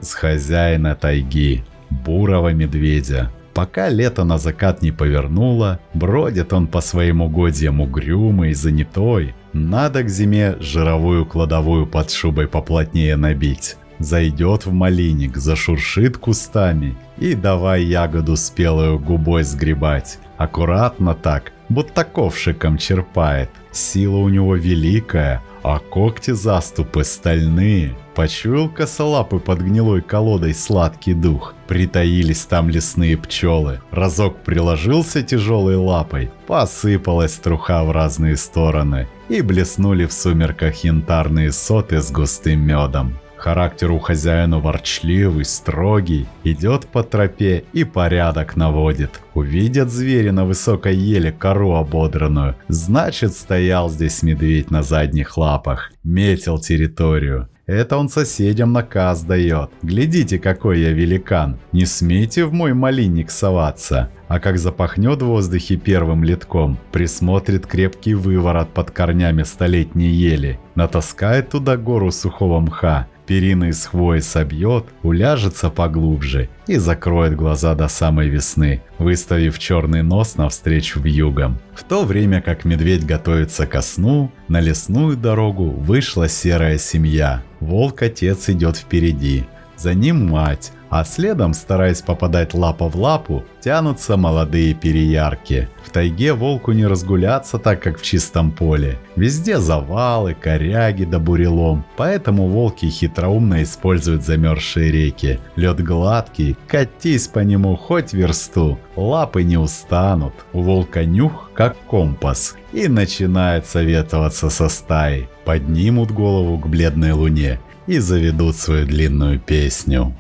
с хозяина тайги – бурого медведя. Пока лето на закат не повернуло, бродит он по своим угодьям угрюмый и занятой. Надо к зиме жировую кладовую под шубой поплотнее набить. Зайдет в малинник, зашуршит кустами и давай ягоду спелую губой сгребать. Аккуратно так, будто ковшиком черпает. Сила у него великая, а когти-заступы стальные. Почуял косолапый под гнилой колодой сладкий дух. Притаились там лесные пчелы. Разок приложился тяжелой лапой, посыпалась труха в разные стороны, и блеснули в сумерках янтарные соты с густым медом. Характер у хозяина ворчливый, строгий, идет по тропе и порядок наводит. Увидят звери на высокой еле кору ободранную, значит, стоял здесь медведь на задних лапах, метил территорию. Это он соседям наказ дает. Глядите, какой я великан, не смейте в мой малинник соваться. А как запахнет в воздухе первым литком, присмотрит крепкий выворот под корнями столетней ели, натаскает туда гору сухого мха, перины из хвои собьет, уляжется поглубже и закроет глаза до самой весны, выставив черный нос навстречу вьюгам. В то время как медведь готовится ко сну, на лесную дорогу вышла серая семья. Волк-отец идет впереди, за ним мать, а следом, стараясь попадать лапа в лапу, тянутся молодые переярки. В тайге волку не разгуляться так, как в чистом поле. Везде завалы, коряги да бурелом, поэтому волки хитроумно используют замерзшие реки. Лед гладкий, катись по нему хоть версту, лапы не устанут. У волка нюх как компас, и начинает советоваться со стаей. Поднимут голову к бледной луне и заведут свою длинную песню.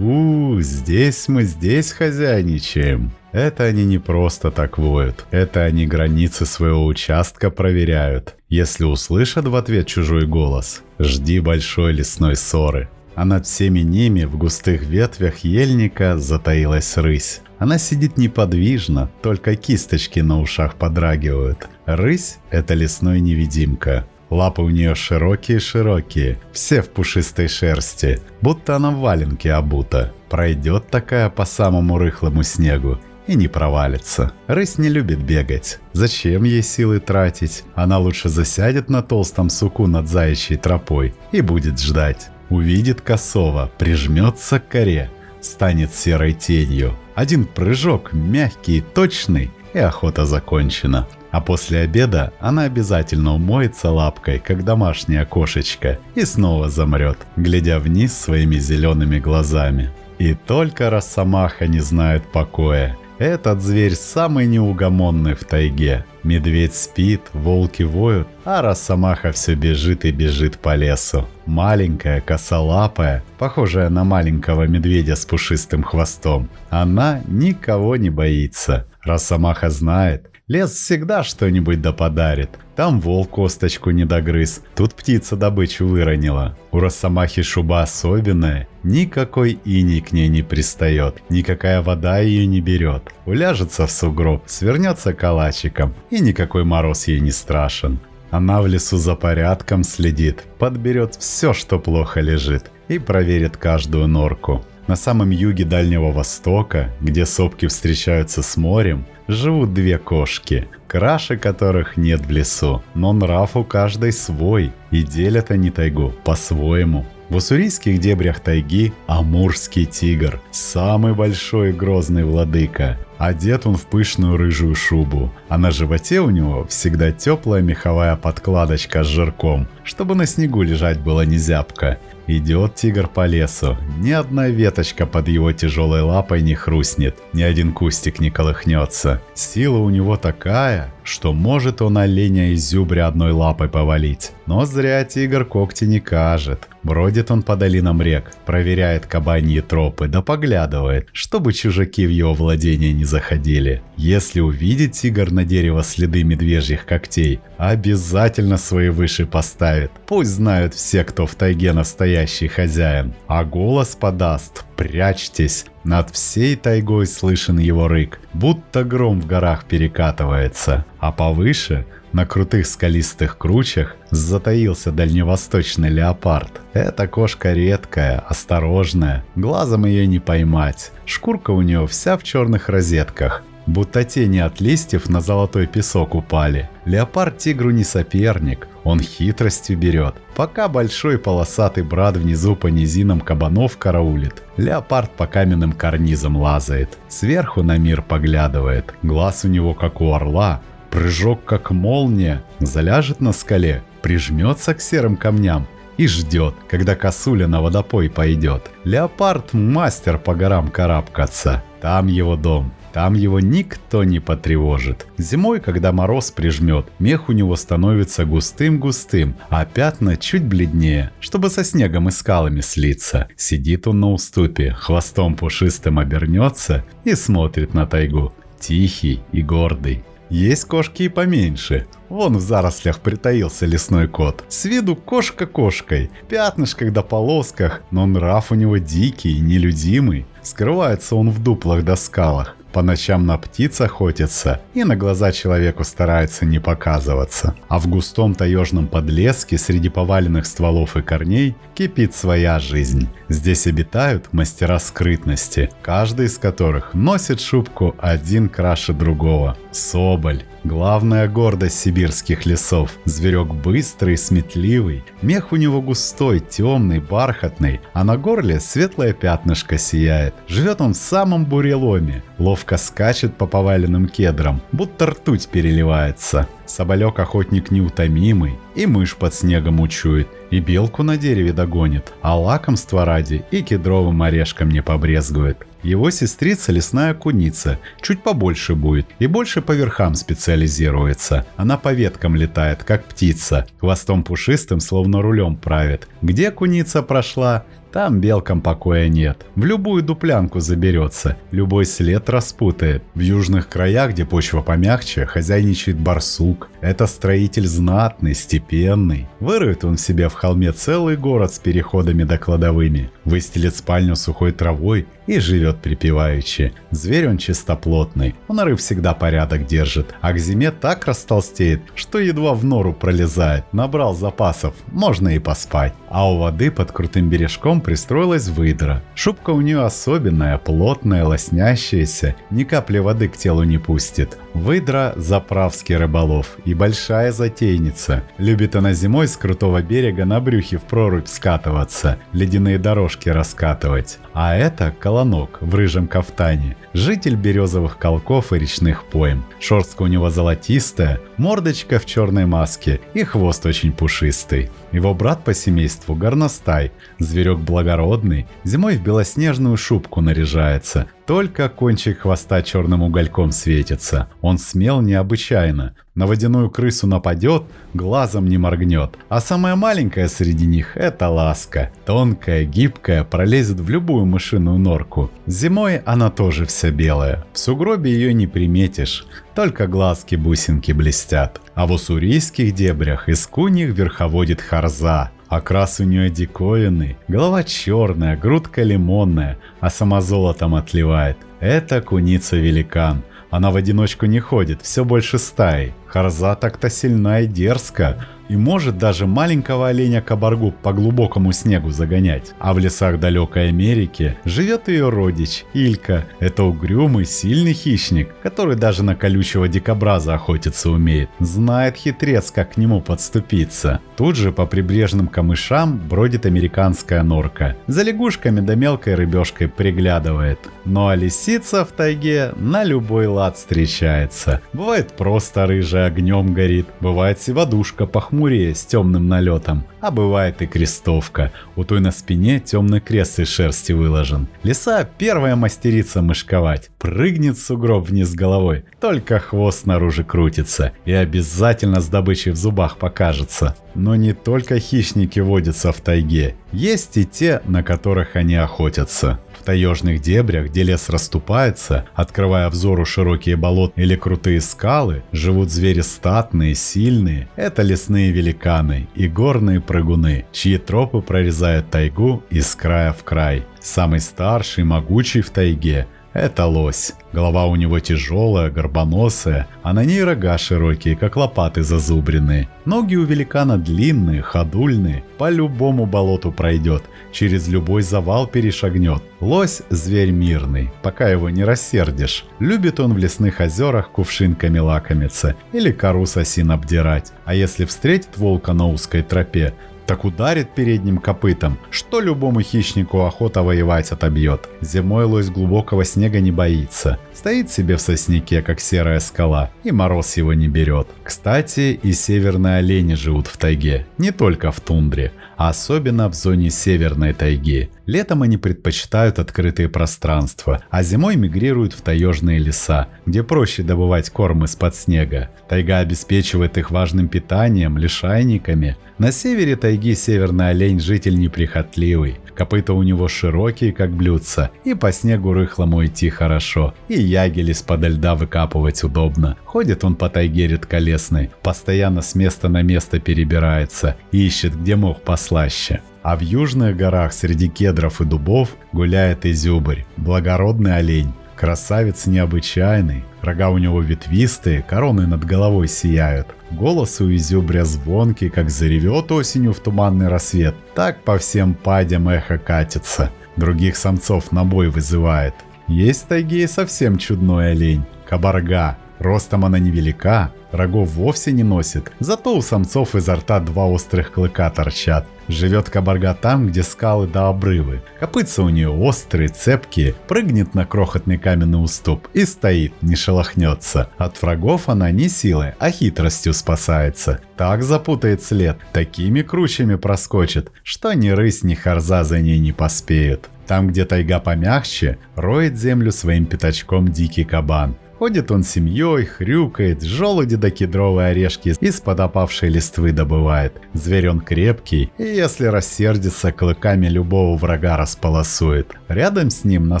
Здесь мы хозяйничаем. Это они не просто так воют. Это они границы своего участка проверяют. Если услышат в ответ чужой голос, жди большой лесной ссоры. А над всеми ними в густых ветвях ельника затаилась рысь. Она сидит неподвижно, только кисточки на ушах подрагивают. Рысь – это лесной невидимка. Лапы у нее широкие-широкие, все в пушистой шерсти, будто она в валенке обута. Пройдет такая по самому рыхлому снегу и не провалится. Рысь не любит бегать. Зачем ей силы тратить? Она лучше засядет на толстом суку над заячьей тропой и будет ждать. Увидит косого, прижмется к коре, станет серой тенью. Один прыжок, мягкий и точный, и охота закончена. А после обеда она обязательно умоется лапкой, как домашняя кошечка, и снова замрет, глядя вниз своими зелеными глазами. И только росомаха не знает покоя. Этот зверь самый неугомонный в тайге. Медведь спит, волки воют, а росомаха все бежит и бежит по лесу. Маленькая, косолапая, похожая на маленького медведя с пушистым хвостом. Она никого не боится. Росомаха знает, лес всегда что-нибудь да подарит. Там волк косточку не догрыз, тут птица добычу выронила. У росомахи шуба особенная, никакой иней к ней не пристает, никакая вода ее не берет. Уляжется в сугроб, свернется калачиком, и никакой мороз ей не страшен. Она в лесу за порядком следит, подберет все, что плохо лежит, и проверит каждую норку. На самом юге Дальнего Востока, где сопки встречаются с морем, живут две кошки, краше которых нет в лесу. Но нрав у каждой свой, и делят они тайгу по-своему. В уссурийских дебрях тайги амурский тигр, самый большой и грозный владыка. Одет он в пышную рыжую шубу, а на животе у него всегда теплая меховая подкладочка с жирком, чтобы на снегу лежать было не зябко. Идет тигр по лесу, ни одна веточка под его тяжелой лапой не хрустнет, ни один кустик не колыхнется. Сила у него такая, что может он оленя и зюбря одной лапой повалить. Но зря тигр когти не кажет. Бродит он по долинам рек, проверяет кабаньи тропы, да поглядывает, чтобы чужаки в его владение не заходили. Если увидит тигр на дерево следы медвежьих когтей, обязательно свои выши поставит. Пусть знают все, кто в тайге настоящий хозяин. А голос подаст: «Прячьтесь!» Над всей тайгой слышен его рык, будто гром в горах перекатывается. А повыше, на крутых скалистых кручах, затаился дальневосточный леопард. Эта кошка редкая, осторожная, глазом ее не поймать. Шкурка у нее вся в черных розетках, будто тени от листьев на золотой песок упали. Леопард тигру не соперник, он хитростью берет. Пока большой полосатый брат внизу по низинам кабанов караулит, леопард по каменным карнизам лазает, сверху на мир поглядывает. Глаз у него как у орла, прыжок как молния, заляжет на скале, прижмется к серым камням и ждет, когда косуля на водопой пойдет. Леопард мастер по горам карабкаться, там его дом. Там его никто не потревожит. Зимой, когда мороз прижмет, мех у него становится густым-густым, а пятна чуть бледнее, чтобы со снегом и скалами слиться. Сидит он на уступе, хвостом пушистым обернется и смотрит на тайгу, тихий и гордый. Есть кошки и поменьше. Вон в зарослях притаился лесной кот. С виду кошка кошкой, пятнышках да полосках, но нрав у него дикий, нелюдимый. Скрывается он в дуплах да скалах. По ночам на птиц охотится и на глаза человеку старается не показываться. А в густом таежном подлеске среди поваленных стволов и корней кипит своя жизнь. Здесь обитают мастера скрытности, каждый из которых носит шубку один краше другого. Соболь – главная гордость сибирских лесов. Зверек быстрый и сметливый, мех у него густой, темный, бархатный, а на горле светлое пятнышко сияет. Живет он в самом буреломе, ловко скачет по поваленным кедрам, будто ртуть переливается. Соболек-охотник неутомимый, и мышь под снегом учует, и белку на дереве догонит, а лакомства ради и кедровым орешком не побрезгует. Его сестрица лесная куница, чуть побольше будет и больше по верхам специализируется. Она по веткам летает, как птица, хвостом пушистым, словно рулем правит. Где куница прошла, там белкам покоя нет. В любую дуплянку заберется, любой след распутает. В южных краях, где почва помягче, хозяйничает барсук. Это строитель знатный, степенный. Выроет он себе в холме целый город с переходами да кладовыми. Выстелит спальню сухой травой и живет припеваючи. Зверь он чистоплотный, у норы всегда порядок держит, а к зиме так растолстеет, что едва в нору пролезает. Набрал запасов, можно и поспать. А у воды под крутым бережком пристроилась выдра. Шубка у нее особенная, плотная, лоснящаяся, ни капли воды к телу не пустит. Выдра – заправский рыболов и большая затейница. Любит она зимой с крутого берега на брюхе в прорубь скатываться, ледяные дорожки раскатывать. А это колонок в рыжем кафтане, житель березовых колков и речных пойм. Шерстка у него золотистая, мордочка в черной маске и хвост очень пушистый. Его брат по семейству горностай, зверек благородный, зимой в белоснежную шубку наряжается, только кончик хвоста черным угольком светится. Он смел необычайно, на водяную крысу нападет, глазом не моргнет. А самая маленькая среди них – это Ласка. Тонкая, гибкая, пролезет в любую мышиную норку. Зимой она тоже вся белая, в сугробе ее не приметишь, только глазки-бусинки блестят. А в уссурийских дебрях из куньих верховодит харза. Окрас у нее диковинный, голова черная, грудка лимонная, а сама золотом отливает. Это куница-великан. Она в одиночку не ходит, все больше стаей. Харза так-то сильна и дерзка, и может даже маленького оленя-кабаргу по глубокому снегу загонять. А в лесах далекой Америки живет ее родич Илька. Это угрюмый, сильный хищник, который даже на колючего дикобраза охотиться умеет. Знает хитрец, как к нему подступиться. Тут же по прибрежным камышам бродит американская норка. За лягушками да мелкой рыбешкой приглядывает. Ну а лисица в тайге на любой лад встречается. Бывает просто рыжая огнем горит, бывает сиводушка похмурее с темным налетом, а бывает и крестовка. У той на спине темный крест из шерсти выложен. Лиса первая мастерица мышковать. Прыгнет в сугроб вниз головой, только хвост снаружи крутится и обязательно с добычей в зубах покажется. Но не только хищники водятся в тайге, есть и те, на которых они охотятся. В таежных дебрях, где лес расступается, открывая взору широкие болота или крутые скалы, живут звери статные, сильные. Это лесные великаны и горные прыгуны, чьи тропы прорезают тайгу из края в край. Самый старший, могучий в тайге – это лось. Голова у него тяжелая, горбоносая, а на ней рога широкие, как лопаты зазубренные. Ноги у великана длинные, ходульные, по любому болоту пройдет, через любой завал перешагнет. Лось – зверь мирный, пока его не рассердишь. Любит он в лесных озерах кувшинками лакомиться или кору с осин обдирать. А если встретит волка на узкой тропе, так ударит передним копытом, что любому хищнику охота воевать отобьет. Зимой лось глубокого снега не боится. Стоит себе в сосняке, как серая скала, и мороз его не берет. Кстати, и северные олени живут в тайге, не только в тундре, а особенно в зоне северной тайги. Летом они предпочитают открытые пространства, а зимой мигрируют в таежные леса, где проще добывать корм из-под снега. Тайга обеспечивает их важным питанием, лишайниками. На севере тайги северный олень житель неприхотливый. Копыта у него широкие, как блюдца, и по снегу рыхлому идти хорошо, и ягель из-под льда выкапывать удобно. Ходит он по тайге редколесной, постоянно с места на место перебирается, ищет, где мох послаще. А в южных горах среди кедров и дубов гуляет изюбрь, благородный олень. Красавец необычайный, рога у него ветвистые, короны над головой сияют. Голос у изюбря звонкий, как заревет осенью в туманный рассвет, так по всем падям эхо катится, других самцов на бой вызывает. Есть в тайге и совсем чудной олень – кабарга. Ростом она невелика, рогов вовсе не носит, зато у самцов изо рта два острых клыка торчат. Живет кабарга там, где скалы да обрывы. Копытца у нее острые, цепкие, прыгнет на крохотный каменный уступ и стоит, не шелохнется. От врагов она не силой, а хитростью спасается. Так запутает след, такими кручами проскочит, что ни рысь, ни харза за ней не поспеют. Там, где тайга помягче, роет землю своим пятачком дикий кабан. Ходит он семьей, хрюкает, желуди да кедровые орешки из-под опавшей листвы добывает. Зверь он крепкий, и если рассердится, клыками любого врага располосует. Рядом с ним на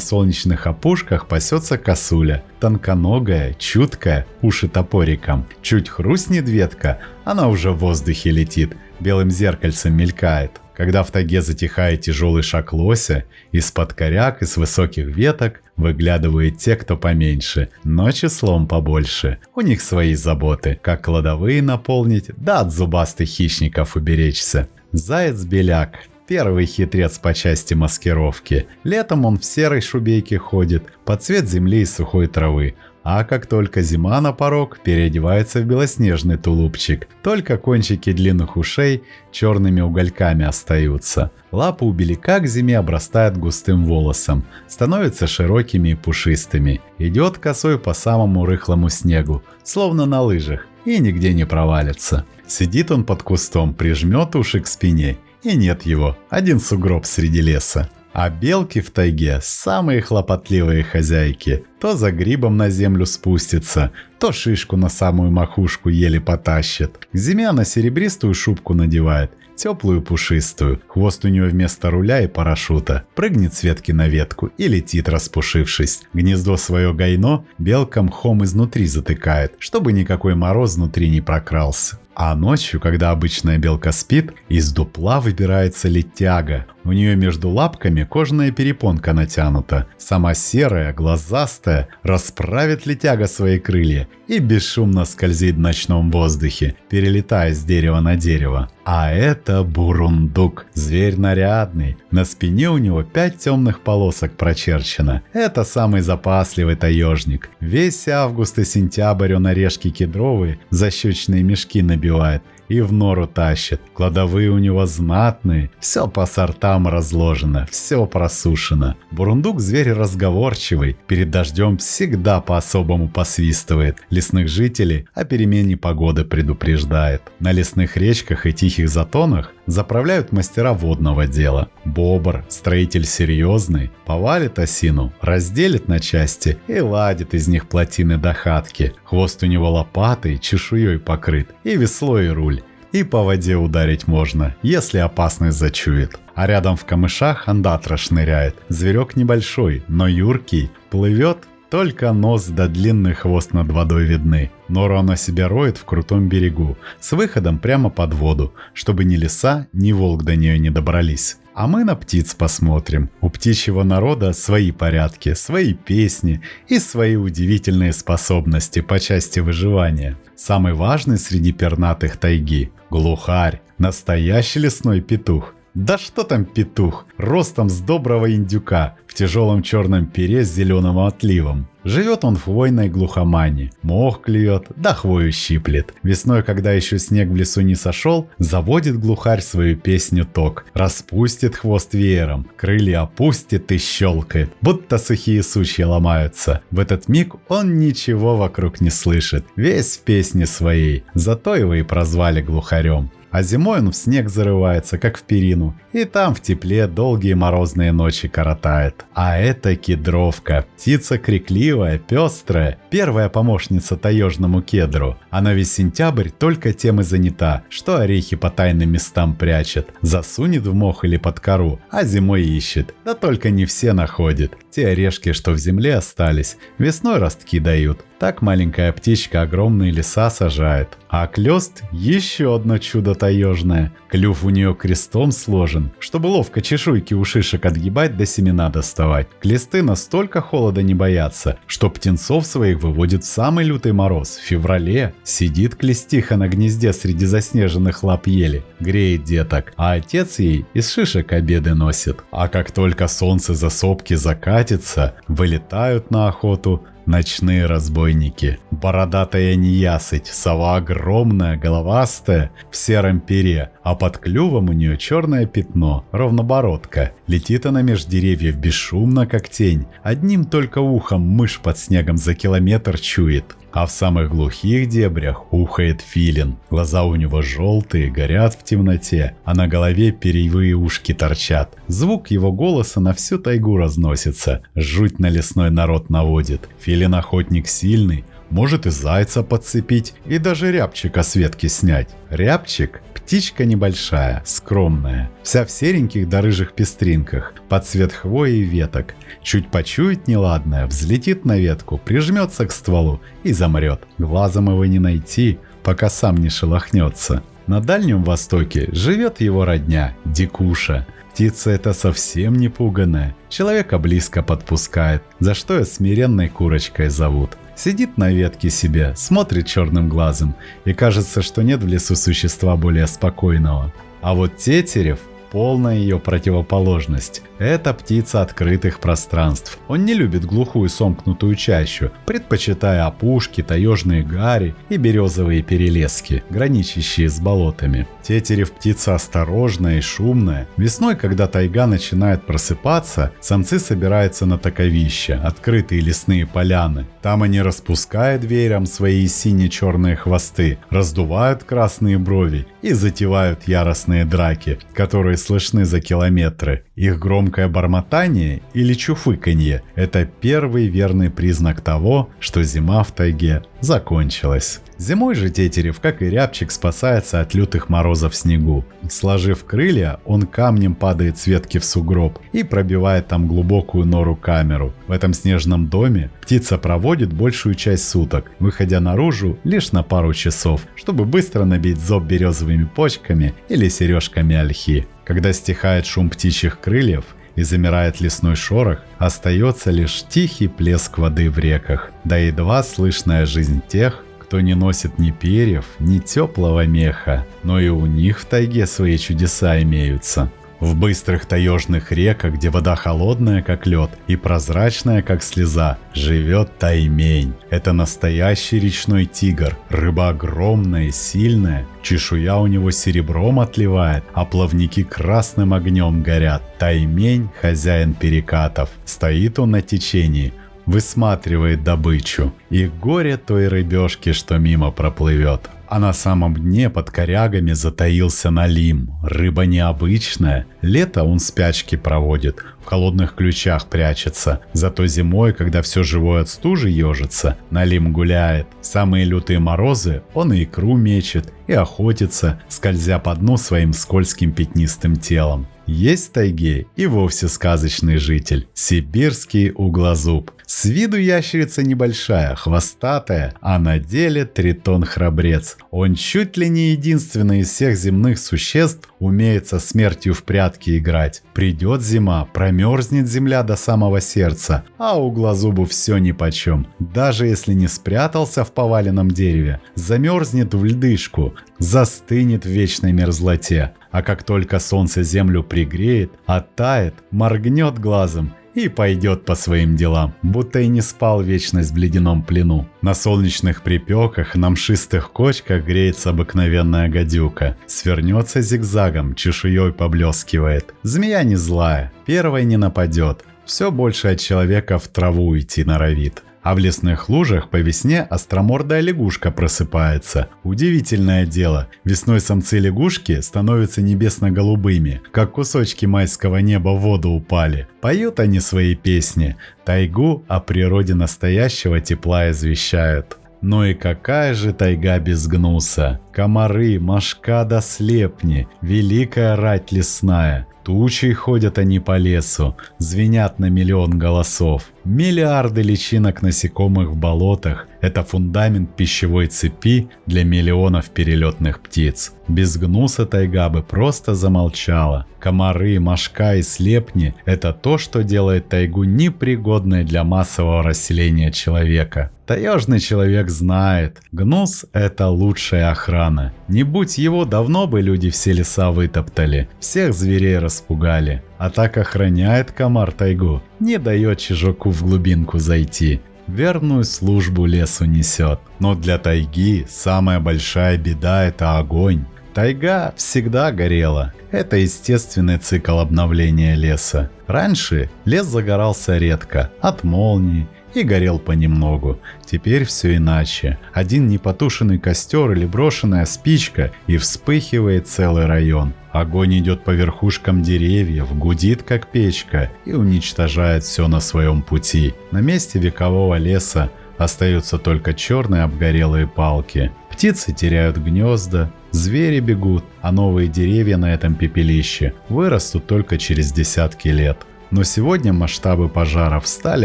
солнечных опушках пасется косуля. Тонконогая, чуткая, уши топориком. Чуть хрустнет ветка, она уже в воздухе летит, белым зеркальцем мелькает. Когда в тайге затихает тяжелый шаг лося, из-под коряк и с высоких веток выглядывают те, кто поменьше, но числом побольше. У них свои заботы, как кладовые наполнить, да от зубастых хищников уберечься. Заяц-беляк – первый хитрец по части маскировки. Летом он в серой шубейке ходит, под цвет земли и сухой травы. А как только зима на порог, переодевается в белоснежный тулупчик. Только кончики длинных ушей черными угольками остаются. Лапы у беляка к зиме обрастают густым волосом, становятся широкими и пушистыми. Идет косой по самому рыхлому снегу, словно на лыжах, и нигде не провалится. Сидит он под кустом, прижмет уши к спине, и нет его, один сугроб среди леса. А белки в тайге – самые хлопотливые хозяйки. То за грибом на землю спустится, то шишку на самую макушку еле потащит. К зиме она серебристую шубку надевает, теплую пушистую. Хвост у нее вместо руля и парашюта. Прыгнет с ветки на ветку и летит, распушившись. Гнездо свое гайно белка мхом изнутри затыкает, чтобы никакой мороз внутри не прокрался. А ночью, когда обычная белка спит, из дупла выбирается летяга. У нее между лапками кожаная перепонка натянута. Сама серая, глазастая, расправит летяга свои крылья и бесшумно скользит в ночном воздухе, перелетая с дерева на дерево. А это бурундук, зверь нарядный. На спине у него 5 темных полосок прочерчено. Это самый запасливый таежник. Весь август и сентябрь он орешки кедровые, защечные мешки набивает и в нору тащит. Кладовые у него знатные, все по сортам разложено, все просушено. Бурундук зверь разговорчивый, перед дождем всегда по-особому посвистывает. Лесных жителей о перемене погоды предупреждает. На лесных речках и тихих затонах заправляют мастера водного дела. Бобр, строитель серьезный, повалит осину, разделит на части и ладит из них плотины до хатки. Хвост у него лопатой, чешуей покрыт, и весло, и руль. И по воде ударить можно, если опасность зачует. А рядом в камышах андатра шныряет. Зверек небольшой, но юркий, плывет, только нос да длинный хвост над водой видны. Нору она себе роет в крутом берегу, с выходом прямо под воду, чтобы ни лиса, ни волк до нее не добрались. А мы на птиц посмотрим. У птичьего народа свои порядки, свои песни и свои удивительные способности по части выживания. Самый важный среди пернатых тайги – глухарь, настоящий лесной петух. Да что там петух, ростом с доброго индюка, в тяжелом черном пере с зеленым отливом. Живет он в хвойной глухомане, мох клюет, да хвою щиплет. Весной, когда еще снег в лесу не сошел, заводит глухарь свою песню ток, распустит хвост веером, крылья опустит и щелкает, будто сухие сучья ломаются. В этот миг он ничего вокруг не слышит, весь в песне своей, зато его и прозвали глухарем. А зимой он в снег зарывается, как в перину, и там в тепле долгие морозные ночи коротает. А это кедровка, птица крикливая, пестрая, первая помощница таежному кедру. Она весь сентябрь только тем и занята, что орехи по тайным местам прячет, засунет в мох или под кору, а зимой ищет, да только не все находит. Те орешки, что в земле остались, весной ростки дают. Так маленькая птичка огромные леса сажает. А клёст – еще одно чудо таежное. Клюв у нее крестом сложен, чтобы ловко чешуйки у шишек отгибать да семена доставать. Клесты настолько холода не боятся, что птенцов своих выводит в самый лютый мороз. В феврале сидит клестиха на гнезде среди заснеженных лап ели, греет деток, а отец ей из шишек обеды носит. А как только солнце за сопки закатится, вылетают на охоту ночные разбойники. Бородатая неясыть, сова огромная, головастая, в сером пере, а под клювом у нее черное пятно, ровнобородка. Летит она меж деревьев бесшумно, как тень, одним только ухом мышь под снегом за километр чует. А в самых глухих дебрях ухает филин. Глаза у него желтые, горят в темноте, а на голове перьевые ушки торчат. Звук его голоса на всю тайгу разносится, жуть на лесной народ наводит. Филин охотник сильный, может и зайца подцепить, и даже рябчика с ветки снять. Рябчик – птичка небольшая, скромная, вся в сереньких да рыжих пестринках, под цвет хвои и веток. Чуть почует неладное, взлетит на ветку, прижмется к стволу и замрет. Глазом его не найти, пока сам не шелохнется. На Дальнем Востоке живет его родня – дикуша. Птица эта совсем не пуганая, человека близко подпускает, за что ее смиренной курочкой зовут. Сидит на ветке себе, смотрит черным глазом, и кажется, что нет в лесу существа более спокойного. А вот тетерев – полная ее противоположность. Это птица открытых пространств. Он не любит глухую сомкнутую чащу, предпочитая опушки, таежные гари и березовые перелески, граничащие с болотами. Тетерев птица осторожная и шумная. Весной, когда тайга начинает просыпаться, самцы собираются на таковища, открытые лесные поляны. Там они распускают веером свои сине-черные хвосты, раздувают красные брови и затевают яростные драки, которые слышны за километры. Их громкое бормотание или чуфыканье – это первый верный признак того, что зима в тайге закончилась. Зимой же тетерев, как и рябчик, спасается от лютых морозов в снегу. Сложив крылья, он камнем падает с ветки в сугроб и пробивает там глубокую нору-камеру. В этом снежном доме птица проводит большую часть суток, выходя наружу лишь на пару часов, чтобы быстро набить зоб березовыми почками или сережками ольхи. Когда стихает шум птичьих крыльев и замирает лесной шорох, остается лишь тихий плеск воды в реках, да едва слышная жизнь тех, кто не носит ни перьев, ни теплого меха, но и у них в тайге свои чудеса имеются. В быстрых таежных реках, где вода холодная, как лед, и прозрачная, как слеза, живет таймень. Это настоящий речной тигр. Рыба огромная и сильная, чешуя у него серебром отливает, а плавники красным огнем горят. Таймень – хозяин перекатов. Стоит он на течении, высматривает добычу. И горе той рыбешки, что мимо проплывет. А на самом дне под корягами затаился налим. Рыба необычная. Лето он спячки проводит, в холодных ключах прячется. Зато зимой, когда все живое от стужи ежится, налим гуляет. Самые лютые морозы он и икру мечет, и охотится, скользя по дну своим скользким пятнистым телом. Есть в тайге и вовсе сказочный житель – сибирский углозуб. С виду ящерица небольшая, хвостатая, а на деле тритон-храбрец. Он чуть ли не единственный из всех земных существ умеет со смертью в прятки играть. Придет зима, промерзнет земля до самого сердца, а углозубу все нипочем. Даже если не спрятался в поваленном дереве, замерзнет в льдышку, застынет в вечной мерзлоте. А как только солнце землю пригреет, оттает, моргнет глазом и пойдет по своим делам, будто и не спал вечность в ледяном плену. На солнечных припеках, на мшистых кочках греется обыкновенная гадюка. Свернется зигзагом, чешуей поблескивает. Змея не злая, первой не нападет. Все больше от человека в траву идти норовит. А в лесных лужах по весне остромордая лягушка просыпается. Удивительное дело, весной самцы лягушки становятся небесно-голубыми, как кусочки майского неба в воду упали. Поют они свои песни, тайгу о природе настоящего тепла извещают. Ну и какая же тайга без гнуса? Комары, мошка да слепни, великая рать лесная. Тучей ходят они по лесу, звенят на миллион голосов. Миллиарды личинок насекомых в болотах – это фундамент пищевой цепи для миллионов перелетных птиц. Без гнуса тайга бы просто замолчала. Комары, мошка и слепни – это то, что делает тайгу непригодной для массового расселения человека. Таежный человек знает, гнус – это лучшая охрана. Не будь его, давно бы люди все леса вытоптали, всех зверей распугали. А так охраняет комар тайгу, не дает чужаку в глубинку зайти. Верную службу лесу несет. Но для тайги самая большая беда – это огонь. Тайга всегда горела. Это естественный цикл обновления леса. Раньше лес загорался редко, от молний, и горел понемногу. Теперь все иначе. Один непотушенный костер или брошенная спичка, и вспыхивает целый район. Огонь идет по верхушкам деревьев, гудит как печка и уничтожает все на своем пути. На месте векового леса остаются только черные обгорелые палки. Птицы теряют гнезда, звери бегут, а новые деревья на этом пепелище вырастут только через десятки лет. Но сегодня масштабы пожаров стали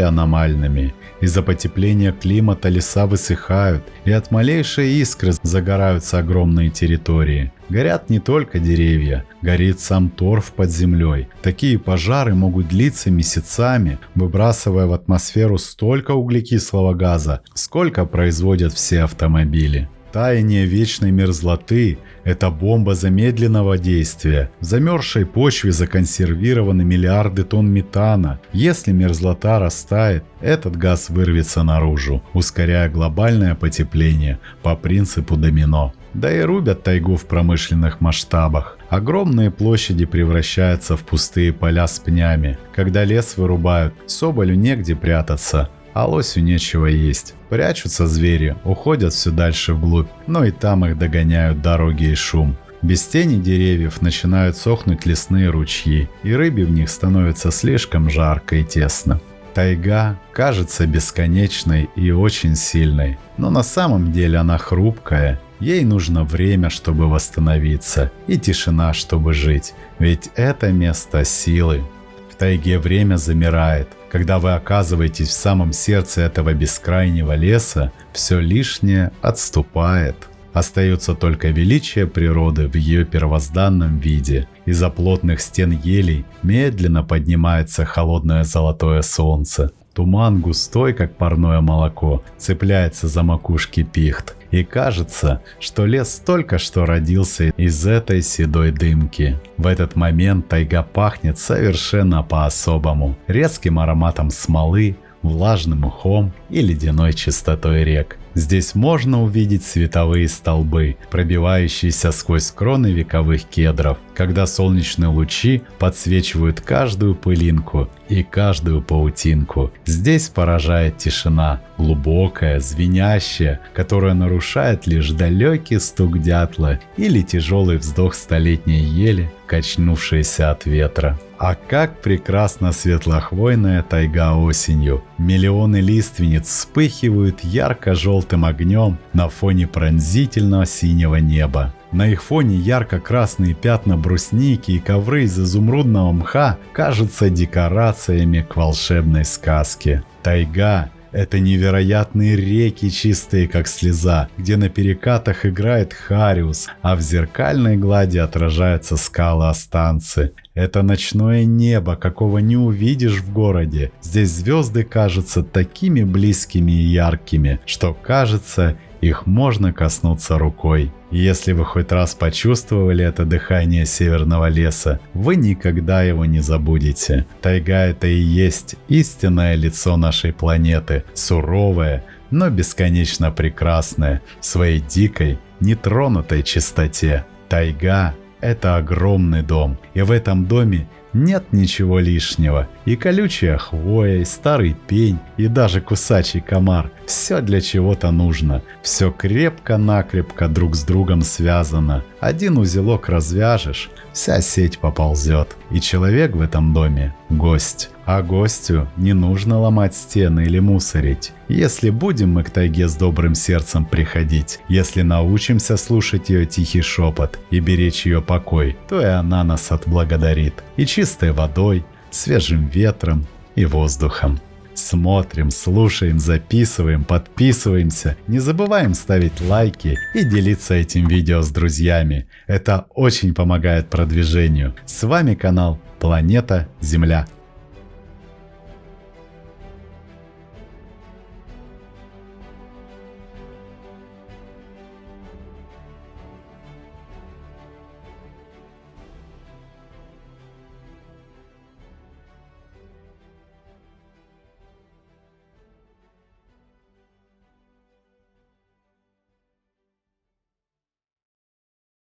аномальными. Из-за потепления климата леса высыхают, и от малейшей искры загораются огромные территории. Горят не только деревья, горит сам торф под землей. Такие пожары могут длиться месяцами, выбрасывая в атмосферу столько углекислого газа, сколько производят все автомобили. Таяние вечной мерзлоты – это бомба замедленного действия. В замерзшей почве законсервированы миллиарды тонн метана. Если мерзлота растает, этот газ вырвется наружу, ускоряя глобальное потепление по принципу домино. Да и рубят тайгу в промышленных масштабах. Огромные площади превращаются в пустые поля с пнями. Когда лес вырубают, соболю негде прятаться, а лосю нечего есть. Прячутся звери, уходят все дальше вглубь, но и там их догоняют дороги и шум. Без тени деревьев начинают сохнуть лесные ручьи, и рыбе в них становится слишком жарко и тесно. Тайга кажется бесконечной и очень сильной, но на самом деле она хрупкая. Ей нужно время, чтобы восстановиться, и тишина, чтобы жить, ведь это место силы. В тайге время замирает. Когда вы оказываетесь в самом сердце этого бескрайнего леса, все лишнее отступает. Остается только величие природы в ее первозданном виде. Из-за плотных стен елей медленно поднимается холодное золотое солнце. Туман густой, как парное молоко, цепляется за макушки пихт. И кажется, что лес только что родился из этой седой дымки. В этот момент тайга пахнет совершенно по-особому. Резким ароматом смолы, влажным мхом и ледяной чистотой рек. Здесь можно увидеть световые столбы, пробивающиеся сквозь кроны вековых кедров, когда солнечные лучи подсвечивают каждую пылинку и каждую паутинку. Здесь поражает тишина, глубокая, звенящая, которая нарушает лишь далекий стук дятла или тяжелый вздох столетней ели, качнувшейся от ветра. А как прекрасна светлохвойная тайга осенью! Миллионы лиственниц вспыхивают ярко-желтым огнем на фоне пронзительного синего неба. На их фоне ярко-красные пятна брусники и ковры из изумрудного мха кажутся декорациями к волшебной сказке. Тайга — это невероятные реки, чистые как слеза, где на перекатах играет хариус, а в зеркальной глади отражаются скалы Останцы. Это ночное небо, какого не увидишь в городе. Здесь звезды кажутся такими близкими и яркими, что кажется, их можно коснуться рукой. И если вы хоть раз почувствовали это дыхание северного леса, вы никогда его не забудете. Тайга — это и есть истинное лицо нашей планеты, суровое, но бесконечно прекрасное, в своей дикой, нетронутой чистоте. Тайга — это огромный дом, и в этом доме нет ничего лишнего. И колючая хвоя, и старый пень, и даже кусачий комар. Все для чего-то нужно. Все крепко-накрепко друг с другом связано. Один узелок развяжешь, вся сеть поползет. И человек в этом доме – гость. А гостю не нужно ломать стены или мусорить. Если будем мы к тайге с добрым сердцем приходить, если научимся слушать ее тихий шепот и беречь ее покой, то и она нас отблагодарит. И чистой водой, свежим ветром и воздухом. Смотрим, слушаем, записываем, подписываемся. Не забываем ставить лайки и делиться этим видео с друзьями. Это очень помогает продвижению. С вами канал Планета Земля.